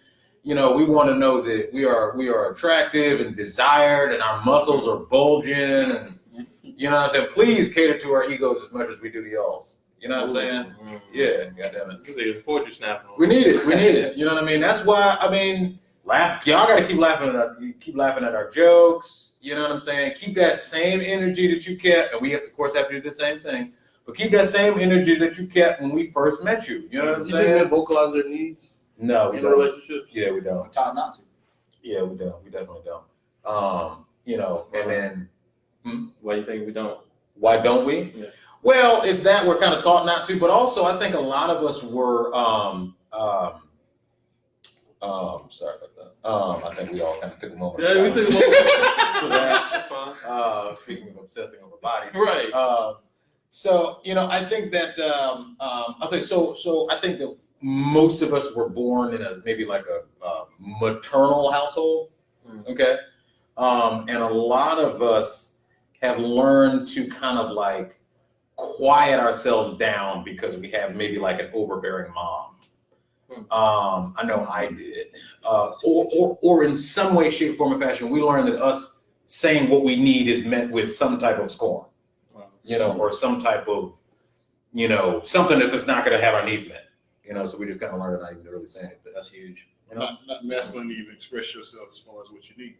You know, we want to know that we are attractive and desired, and our muscles are bulging. And you know what I'm saying? Please cater to our egos as much as we do to y'all's. You know what I'm saying? Yeah, goddamn it. This nigga's poetry snapping. We need it. You know what I mean? That's why, I mean, laugh. Y'all got to keep laughing at our jokes. You know what I'm saying? Keep that same energy that you kept, and we of course have to do the same thing. But keep that same energy that you kept when we first met you. You know what I'm You think saying? men vocalize their needs No, we in a don't. relationship? Yeah, we don't. Taught not to. Yeah, we don't. We definitely don't. You know, and then Why do you think we don't? why don't we? Yeah. Well, it's that we're kind of taught not to, but also I think a lot of us were sorry about that. I think we all kind of took a moment. Yeah, we took a moment for that. That's fine. Speaking of obsessing over bodies. Right. So, you know, I think that I think that most of us were born in maybe like a maternal household. Okay. And a lot of us have learned to kind of like quiet ourselves down because we have maybe like an overbearing mom. I know I did. Or in some way, shape, form, or fashion, we learned that us saying what we need is met with some type of scorn. You know, or some type of, you know, something that's just not going to have our needs met. You know, so we just kind of learned not even to really say anything. That's huge. You know? Not masculine to even express yourself as far as what you need.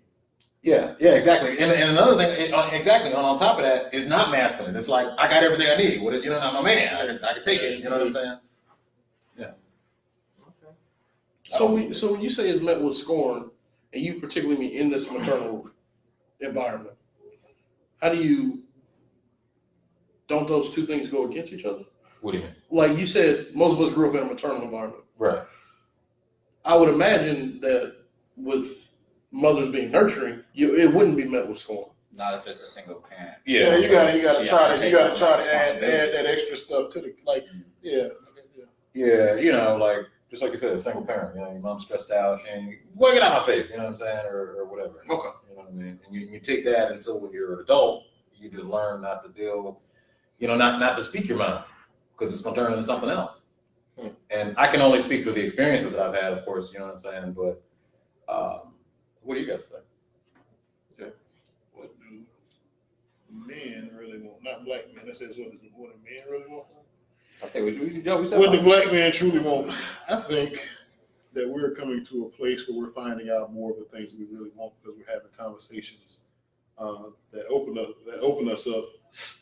Yeah, exactly. And another thing, exactly, on top of that, is not masculine. It's like, I got everything I need. You know, I'm a man. I can take it. You know what I'm saying? Yeah. Okay. So when you say it's met with scorn, and you particularly mean in this maternal environment, don't those two things go against each other? What do you mean? Like you said, most of us grew up in a maternal environment. Right. I would imagine that with mothers being nurturing, it wouldn't be met with scorn. Not if it's a single parent. Yeah, you gotta She try has to to you gotta take try on to that add responsibility. that extra stuff to the yeah. Yeah, you know, like just like you said, a single parent. You know, your mom's stressed out, she ain't well, get out my face. You know what I'm saying, or whatever. Okay. You know what I mean? And you take that until when you're an adult, you just learn not to deal. You know, not to speak your mind because it's gonna turn into something else. And I can only speak for the experiences that I've had, of course. You know what I'm saying, but what do you guys think? What do men really want? Not black men. That says what do men really want? I think we said What do black men truly want? I think that we're coming to a place where we're finding out more of the things that we really want because we're having conversations that open us up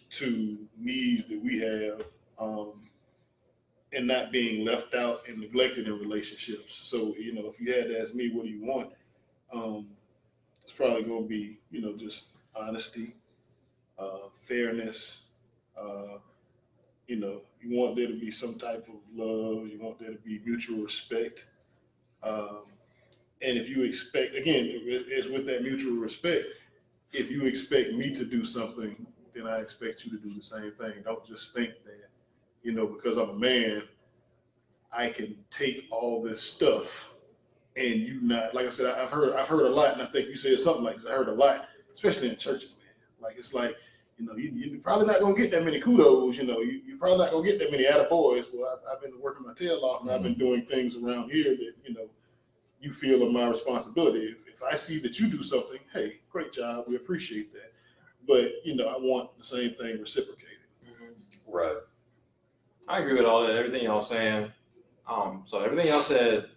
to needs that we have, and not being left out and neglected in relationships. So, you know, if you had to ask me, what do you want? It's probably going to be, you know, just honesty, fairness. You know, you want there to be some type of love. You want there to be mutual respect. And if you expect, again, it's with that mutual respect. If you expect me to do something, then I expect you to do the same thing. Don't just think that, you know, because I'm a man, I can take all this stuff and you not, like I said, I've heard a lot, and I think you said something like this. I heard a lot, especially in churches, man. Like, it's like, you know, you're probably not going to get that many kudos, you know, you're probably not going to get that many attaboys. Well, I've been working my tail off, and I've been doing things around here that, you know, you feel are my responsibility. If I see that you do something, hey, great job, we appreciate that. But, you know, I want the same thing reciprocated. Right. I agree with all that, everything y'all saying. So everything y'all said,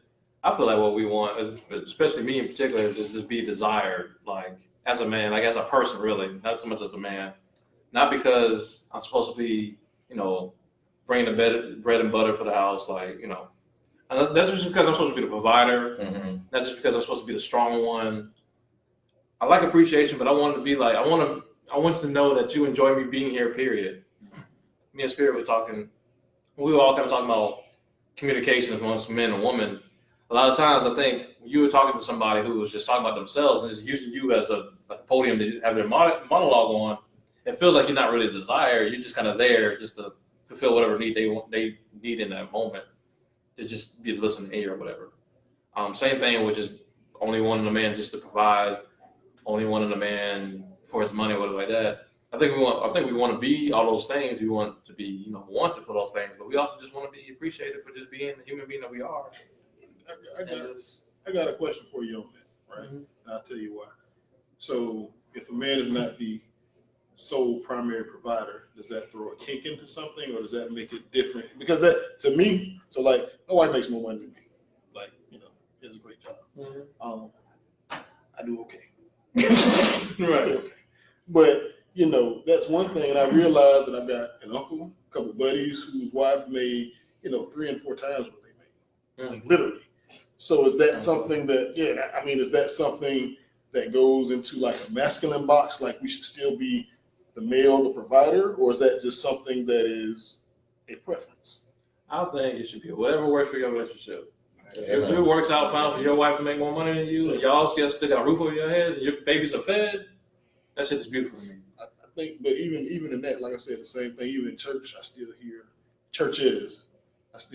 I feel like what we want, especially me in particular, is just be desired, like as a man, like as a person, really, not so much as a man. Not because I'm supposed to be, you know, bringing the bread and butter for the house, like, you know. And that's just because I'm supposed to be the provider, not just because I'm supposed to be the strong one. I like appreciation, but I want to be like, I want to know that you enjoy me being here, period. Me and Spiryt were talking, we were all kind of talking about communication amongst men and women. A lot of times, I think you were talking to somebody who was just talking about themselves and just using you as a podium to have their monologue on. It feels like you're not really a desire. You're just kind of there just to fulfill whatever need they need in that moment. To just be a listening ear or whatever. Same thing with just only wanting a man just to provide, only wanting a man for his money or whatever like that. I think we want to be all those things. We want to be, you know, wanted for those things, but we also just want to be appreciated for just being the human being that we are. I got a question for you on that, right? And I'll tell you why. So if a man is not the sole primary provider, does that throw a kink into something, or does that make it different? Because that, to me, so like my wife makes more money than me. Like, you know, she does a great job. I do okay. Right. But, you know, that's one thing. And I realized that I've got an uncle, a couple of buddies whose wife made, you know, 3 and 4 times what they make. Like, literally. So is that something that, is that something that goes into like a masculine box, like we should still be the male, the provider, or is that just something that is a preference? I think it should be whatever works for your relationship. Amen. If it works out fine for your wife to make more money than you, and y'all still got a roof over your heads, and your babies are fed, that shit is beautiful to me. I think, but even in that, like I said, the same thing. Even in church, I still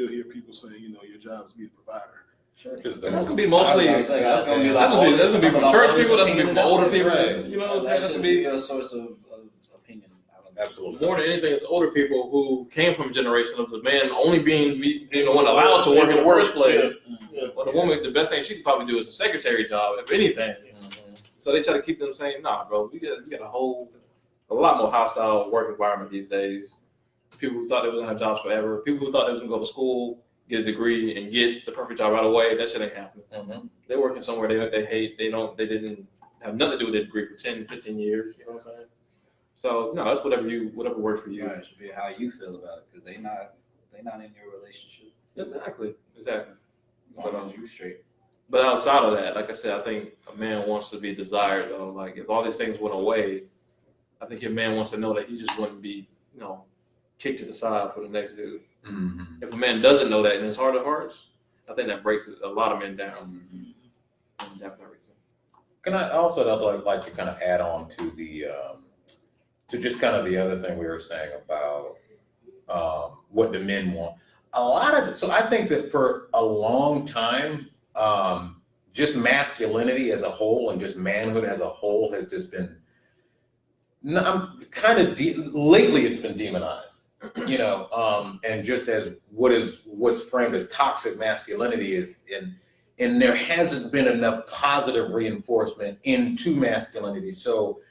hear people saying, you know, your job is to be the provider. Sure. That's gonna be mostly. That's gonna be That's gonna be from church people. That's gonna be from older people. Right. You know what I'm saying? That That's should gonna be be a source of opinion. Absolutely. more than anything. It's older people who came from a generation of the man only being the one allowed to work in the first place. Yeah. Well, the woman, the best thing she could probably do is a secretary job, if anything. So they try to keep them saying, "Nah, bro, we got a lot more hostile work environment these days. People who thought they were gonna have jobs forever, people who thought they was gonna go to school, get a degree, and get the perfect job right away. That shit ain't happening. They're working somewhere they hate. They didn't have nothing to do with their degree for 10, 15 years. You know what I'm saying? So no, that's whatever works for you. Right, it should be how you feel about it, because they not in your relationship. Exactly. As long as you straight. But outside of that, like I said, I think a man wants to be desired though. Like if all these things went away, I think your man wants to know that he just wouldn't be, you know, kicked to the side for the next dude. If a man doesn't know that in his heart of hearts, I think that breaks a lot of men down. Definitely reason. Can I also like to kind of add on to the to just kind of the other thing we were saying about what the men want. So I think that for a long time, just masculinity as a whole and just manhood as a whole has just been lately it's been demonized, and just as what's framed as toxic masculinity is and there hasn't been enough positive reinforcement into masculinity. So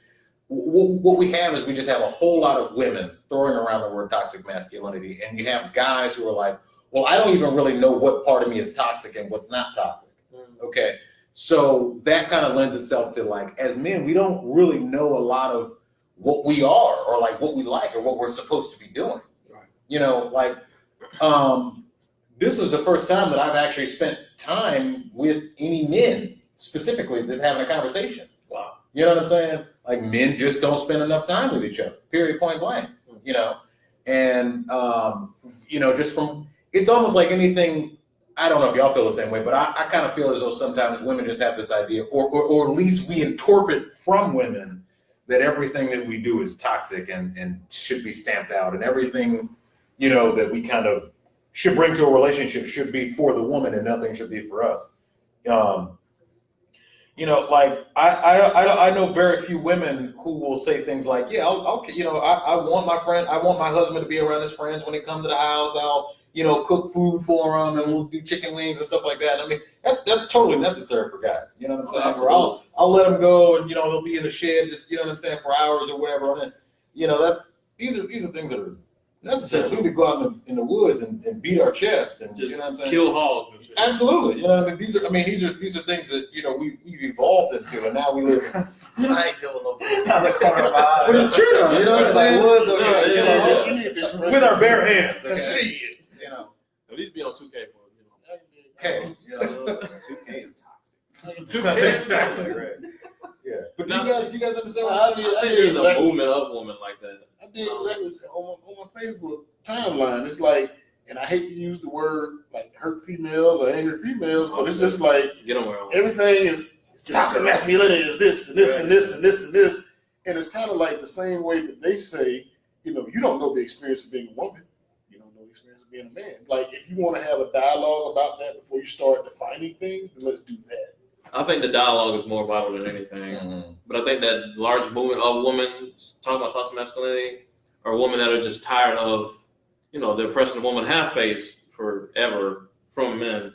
what we have is we just have a whole lot of women throwing around the word toxic masculinity, and you have guys who are like, well, I don't even really know what part of me is toxic and what's not toxic. Okay, so that kind of lends itself to, like, as men, we don't really know a lot of what we are or like what we like or what we're supposed to be doing. Right. This is the first time that I've actually spent time with any men specifically just having a conversation. Wow. You know what I'm saying? Like, men just don't spend enough time with each other, period, point blank, and, just from, it's almost like anything, I don't know if y'all feel the same way, but I kind of feel as though sometimes women just have this idea, or at least we interpret from women that everything that we do is toxic and should be stamped out, and everything, that we kind of should bring to a relationship should be for the woman and nothing should be for us. I know very few women who will say things like, yeah, I want my husband to be around his friends when they come to the house. I'll, cook food for them and we'll do chicken wings and stuff like that. I mean, that's totally necessary for guys. You know what I'm saying? Or I'll let them go and, they'll be in the shed, just, for hours or whatever. And then, these are things that are necessary. We need to go out in the woods and beat our chest and just, you know what I'm saying? Kill hogs and shit. Absolutely. These are things that we've evolved into, and now we live in. I ain't killing them on the corner of my eye. But it's true though, you know what I'm saying? Woods over here. We need this With our bare hands. Shit. Okay? At least be on 2K for Okay. 2K is toxic. 2K. Exactly. Right. Yeah. But do you guys understand I what did. I I think did there's a exactly. movement of women like that. I did exactly on my Facebook timeline. It's like, and I hate to use the word like hurt females or angry females, but it's just like Get them where I want. everything is toxic masculinity is this and this and this and this and this, and it's kind of like the same way that they say, you don't know the experience of being a woman, you don't know the experience of being a man. Like, if you want to have a dialogue about that before you start defining things, then let's do that. I think the dialogue is more vital than anything. Mm-hmm. But I think that large movement of women talking about toxic masculinity are women that are just tired of, the oppression the woman have faced forever from men.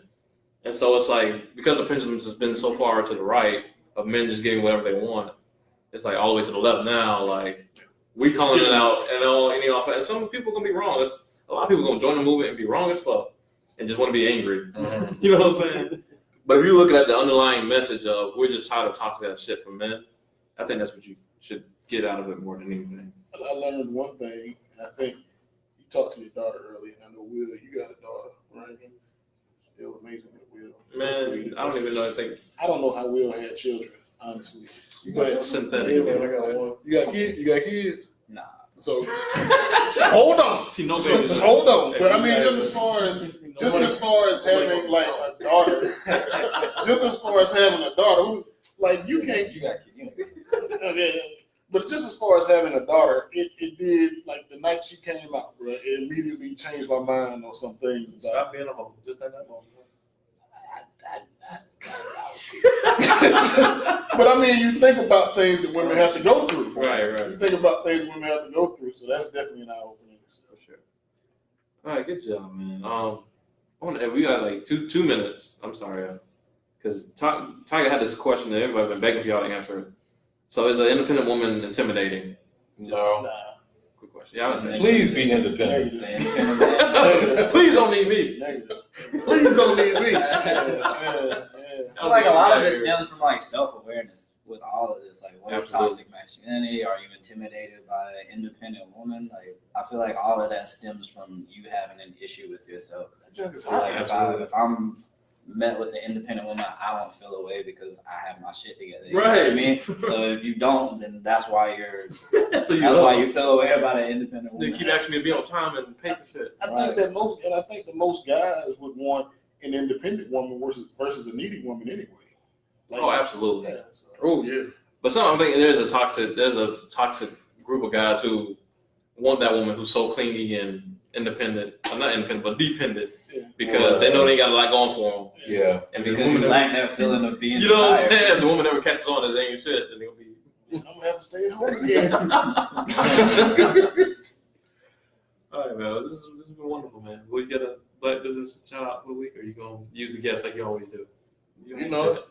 And so it's like, because the pendulum has been so far to the right of men just getting whatever they want, it's like all the way to the left now. Like, we calling it out and some people are going to be wrong. A lot of people are going to join the movement and be wrong as fuck and just want to be angry. Mm-hmm. You know what I'm saying? But if you look at the underlying message of we're just tired of toxic ass shit from men, I think that's what you should get out of it more than anything. I learned one thing, and I think you talked to your daughter earlier, and I know, Will, you got a daughter, right? Still amazing that Will. Man, I don't even know. I don't know how Will had children, honestly. But synthetic. Yeah, man, I got one. You got kids? You got kids? Nah. So hold on. See, no So, babies. hold on. But I mean, just as far as having like a daughter, just as far as having a daughter, like you can't. You got kids. Okay, but just as far as having a daughter, it did, like, the night she came out, bro, it immediately changed my mind on some things about. Stop being a hoe. Just like that moment. But I mean, you think about things that women have to go through. Right. You think about things women have to go through, so that's definitely an eye-opening. For sure. All right, good job, man. We got like two minutes. I'm sorry, because Tiger had this question that everybody been begging for y'all to answer it. So, is an independent woman intimidating? No. Nah. Quick question. Yeah, Please be independent. Negative. Please don't need me. Negative. Please don't need me. Yeah. I feel like a lot of it stems from like self-awareness with all of this. Like, what is Absolutely. toxic masculinity? Are you intimidated by an independent woman? Like, I feel like all of that stems from you having an issue with yourself. It's So, like, Absolutely. if I'm met with an independent woman, I don't feel away because I have my shit together. You Right. know what I mean? So if you don't, then that's why So you feel away about an independent They woman. keep asking me to be on time and pay for shit. I think that most guys would want an independent woman versus a needy woman anyway. Like, Oh, absolutely. Yeah, so. oh yeah. But some I'm thinking there's a toxic group of guys who want that woman who's so clingy and independent, not independent, but dependent, Yeah. because they know they got a lot going for them. Yeah. And Because the you woman, lack that feeling of being you know what I'm desired. saying? If the woman never catches on that they ain't shit, then they'll be. I'm gonna have to stay at home again. All right, man. This has been wonderful, man. Will you get a Black Business shout out for the week, or you gonna use the guest like you always do? You know.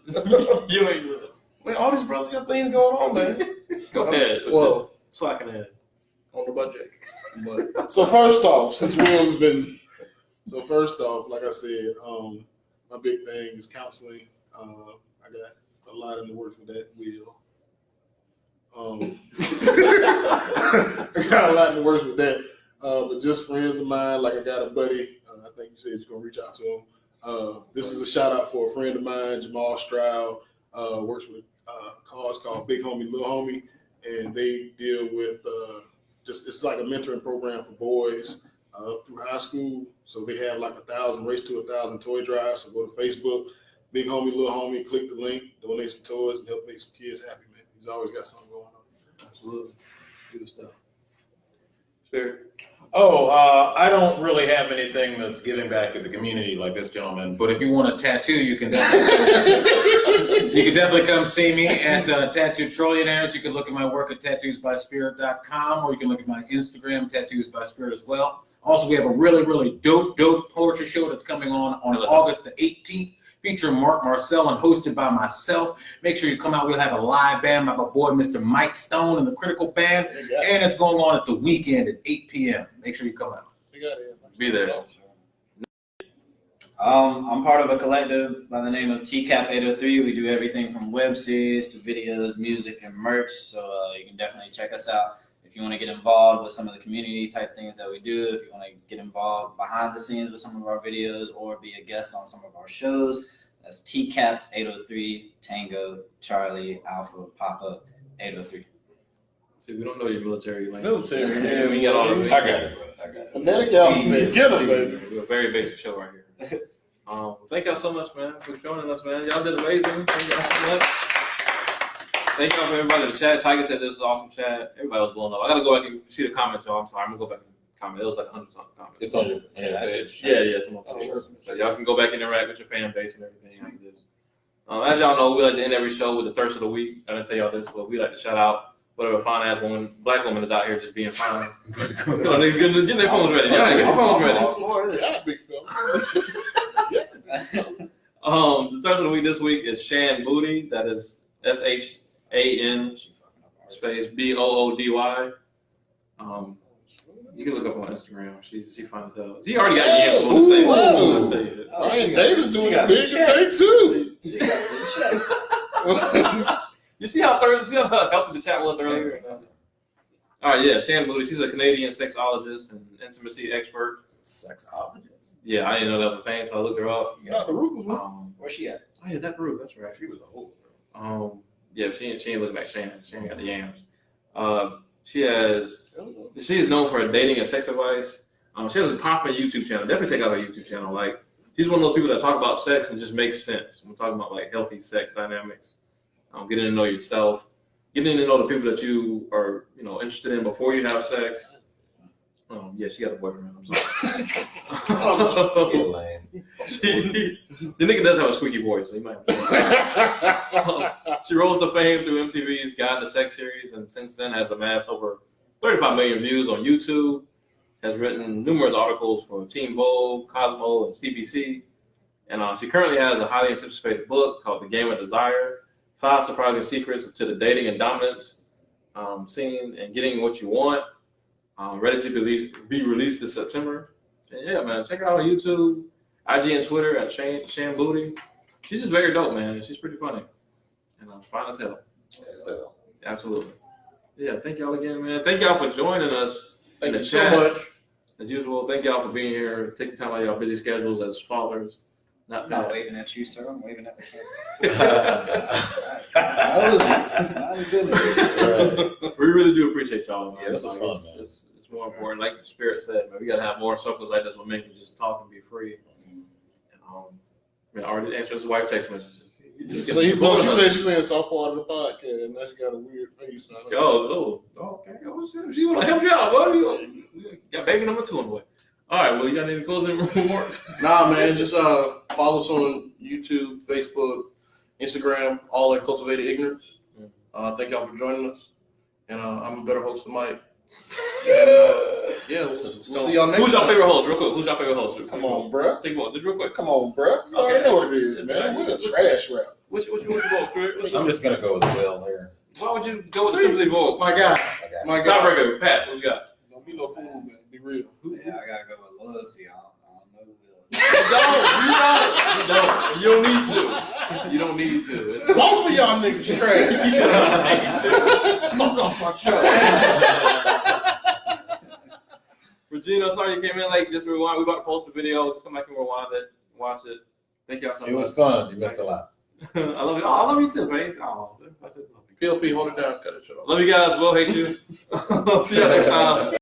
You ain't do it. Man, all these brothers got things going on, man. Go ahead. Well, Slacking ass. on the budget. But So first off, since Will's been, like I said, my big thing is counseling. I got a lot in the works with that, Will. I got a lot in the works with that. But just friends of mine, like I got a buddy, I think you said you're gonna reach out to him. This is a shout out for a friend of mine, Jamal Stroud, works with a cause called Big Homie, Little Homie, and they deal with it's like a mentoring program for boys through high school. So they have like 1,000 Race to 1,000 toy drives. So go to Facebook, Big Homie, Little Homie, click the link, donate some toys, and help make some kids happy, man. He's always got something going on. Absolutely. Good stuff. Spirit. Oh, I don't really have anything that's giving back to the community like this gentleman. But if you want a tattoo, you can definitely come see me at Tattoo Trillionaires. You can look at my work at tattoosbyspirit.com, or you can look at my Instagram, Tattoos by Spirit, as well. Also, we have a really, really dope poetry show that's coming on August the 18th. Featuring Mark Marcel and hosted by myself. Make sure you come out. We'll have a live band by my boy, Mr. Mike Stone and the Critical Band. And it's going on at the weekend at 8 p.m. Make sure you come out. Be there. I'm part of a collective by the name of TCAP 803. We do everything from web series to videos, music, and merch. So you can definitely check us out. If you want to get involved with some of the community type things that we do, if you want to get involved behind the scenes with some of our videos or be a guest on some of our shows, that's TCAP 803, Tango, Charlie, Alpha, Papa 803. See, we don't know your military language. Military, yeah. We got all of it. I got it, bro. I got it. Phonetic alphabet, get them, baby. We're a very basic show right here. Thank y'all so much, man, for joining us, man. Y'all did amazing. Thank y'all so much. Thank y'all for everybody in the chat. Tiger said this was awesome chat. Everybody was blown up. I gotta go back and see the comments, y'all. I'm sorry. I'm gonna go back and comment. It was like 100-something comments. It's on your page. Yeah, it's on my page. So y'all can go back and interact with your fan base and everything like this. As y'all know, we like to end every show with the thirst of the week. I didn't tell y'all this, but we like to shout out whatever fine ass woman, black woman is out here just being fine. Come on, niggas, getting their phones ready. Y'all get your phones ready. Yeah, big fella. The thirst of the week this week is Shan Booty. That is SHAN space BOODY. You can look up on Instagram. She finds out. She already got DMs on the thing. Whoa. I'll tell you that. Ryan Davis doing it big today, too. She got the check. You see how healthy the chat was earlier? All right, yeah, Shan Booty. She's a Canadian sexologist and intimacy expert. Sexologist. Yeah, I didn't know that was a thing, so I looked her up. Not the roof was one. Where's she at? Oh yeah, that Peru. That's right. She was a whole. Yeah, she ain't looking like Shannon. She ain't got the yams. She is known for dating and sex advice. She has a popular YouTube channel. Definitely check out her YouTube channel. Like, she's one of those people that talk about sex and just makes sense. We're talking about like healthy sex dynamics, getting to know yourself, getting to know the people that you are, interested in before you have sex. Yeah, she got a boyfriend. I'm sorry. The nigga does have a squeaky voice, so he might have She rose to fame through MTV's Guide to Sex series, and since then has amassed over 35 million views on YouTube, has written numerous articles for Teen Vogue, Cosmo, and CBC, and she currently has a highly anticipated book called The Game of Desire, 5 Surprising Secrets to the Dating and Dominance Scene and Getting What You Want, ready to be released this September. And yeah, man, check her out on YouTube, IG and Twitter at Shan Booty. She's just very dope, man. She's pretty funny. And fine as hell. Absolutely. Yeah, thank y'all again, man. Thank y'all for joining us in the chat. Thank you so much. As usual, thank y'all for being here, taking time out of y'all busy schedules as fathers. I'm not waving at you, sir. I'm waving at the We really do appreciate y'all, man. Yeah, this was fun, man. It's more important, like Spirit said, man. We gotta have more circles like this where men can just talk and be free. And already answered his wife text messages. So you know, she said she's saying some part of the podcast, and now she got a weird face. Okay. She want to help you out. What you got baby number 2 on the way. All right. Well, you got any closing remarks? Nah, man, just follow us on YouTube, Facebook, Instagram, all at Cultivated Ignorance. Thank y'all for joining us. And I'm a better host than Mike. And, yeah, we'll see y'all next Who's your time. favorite host? Real quick. Who's your favorite host? Come on, bruh. Think about just real quick. Come on, bruh. You already know what it is, man. We're a trash rap. Which you vote, Chris? I'm just gonna go with Will here. Why would you go with the sympathy vote? My God. Okay. My God. Tiebreaker, Pat. What you got? Don't be no fool, man. Be real. Yeah, I gotta go with loyalty. I don't know Will. You don't need to. You don't need to. It's Both of y'all niggas trash. Fuck off my truck. Regina, sorry you came in late. Just rewind. We about to post the video. Just come back and rewind it. Watch it. Thank y'all so much. It was fun. You missed a lot. I love you. Oh, I love you too, man. Oh, I said love you. PLP, hold it down. Cut it short. Love you guys. Will hate you. See you next time.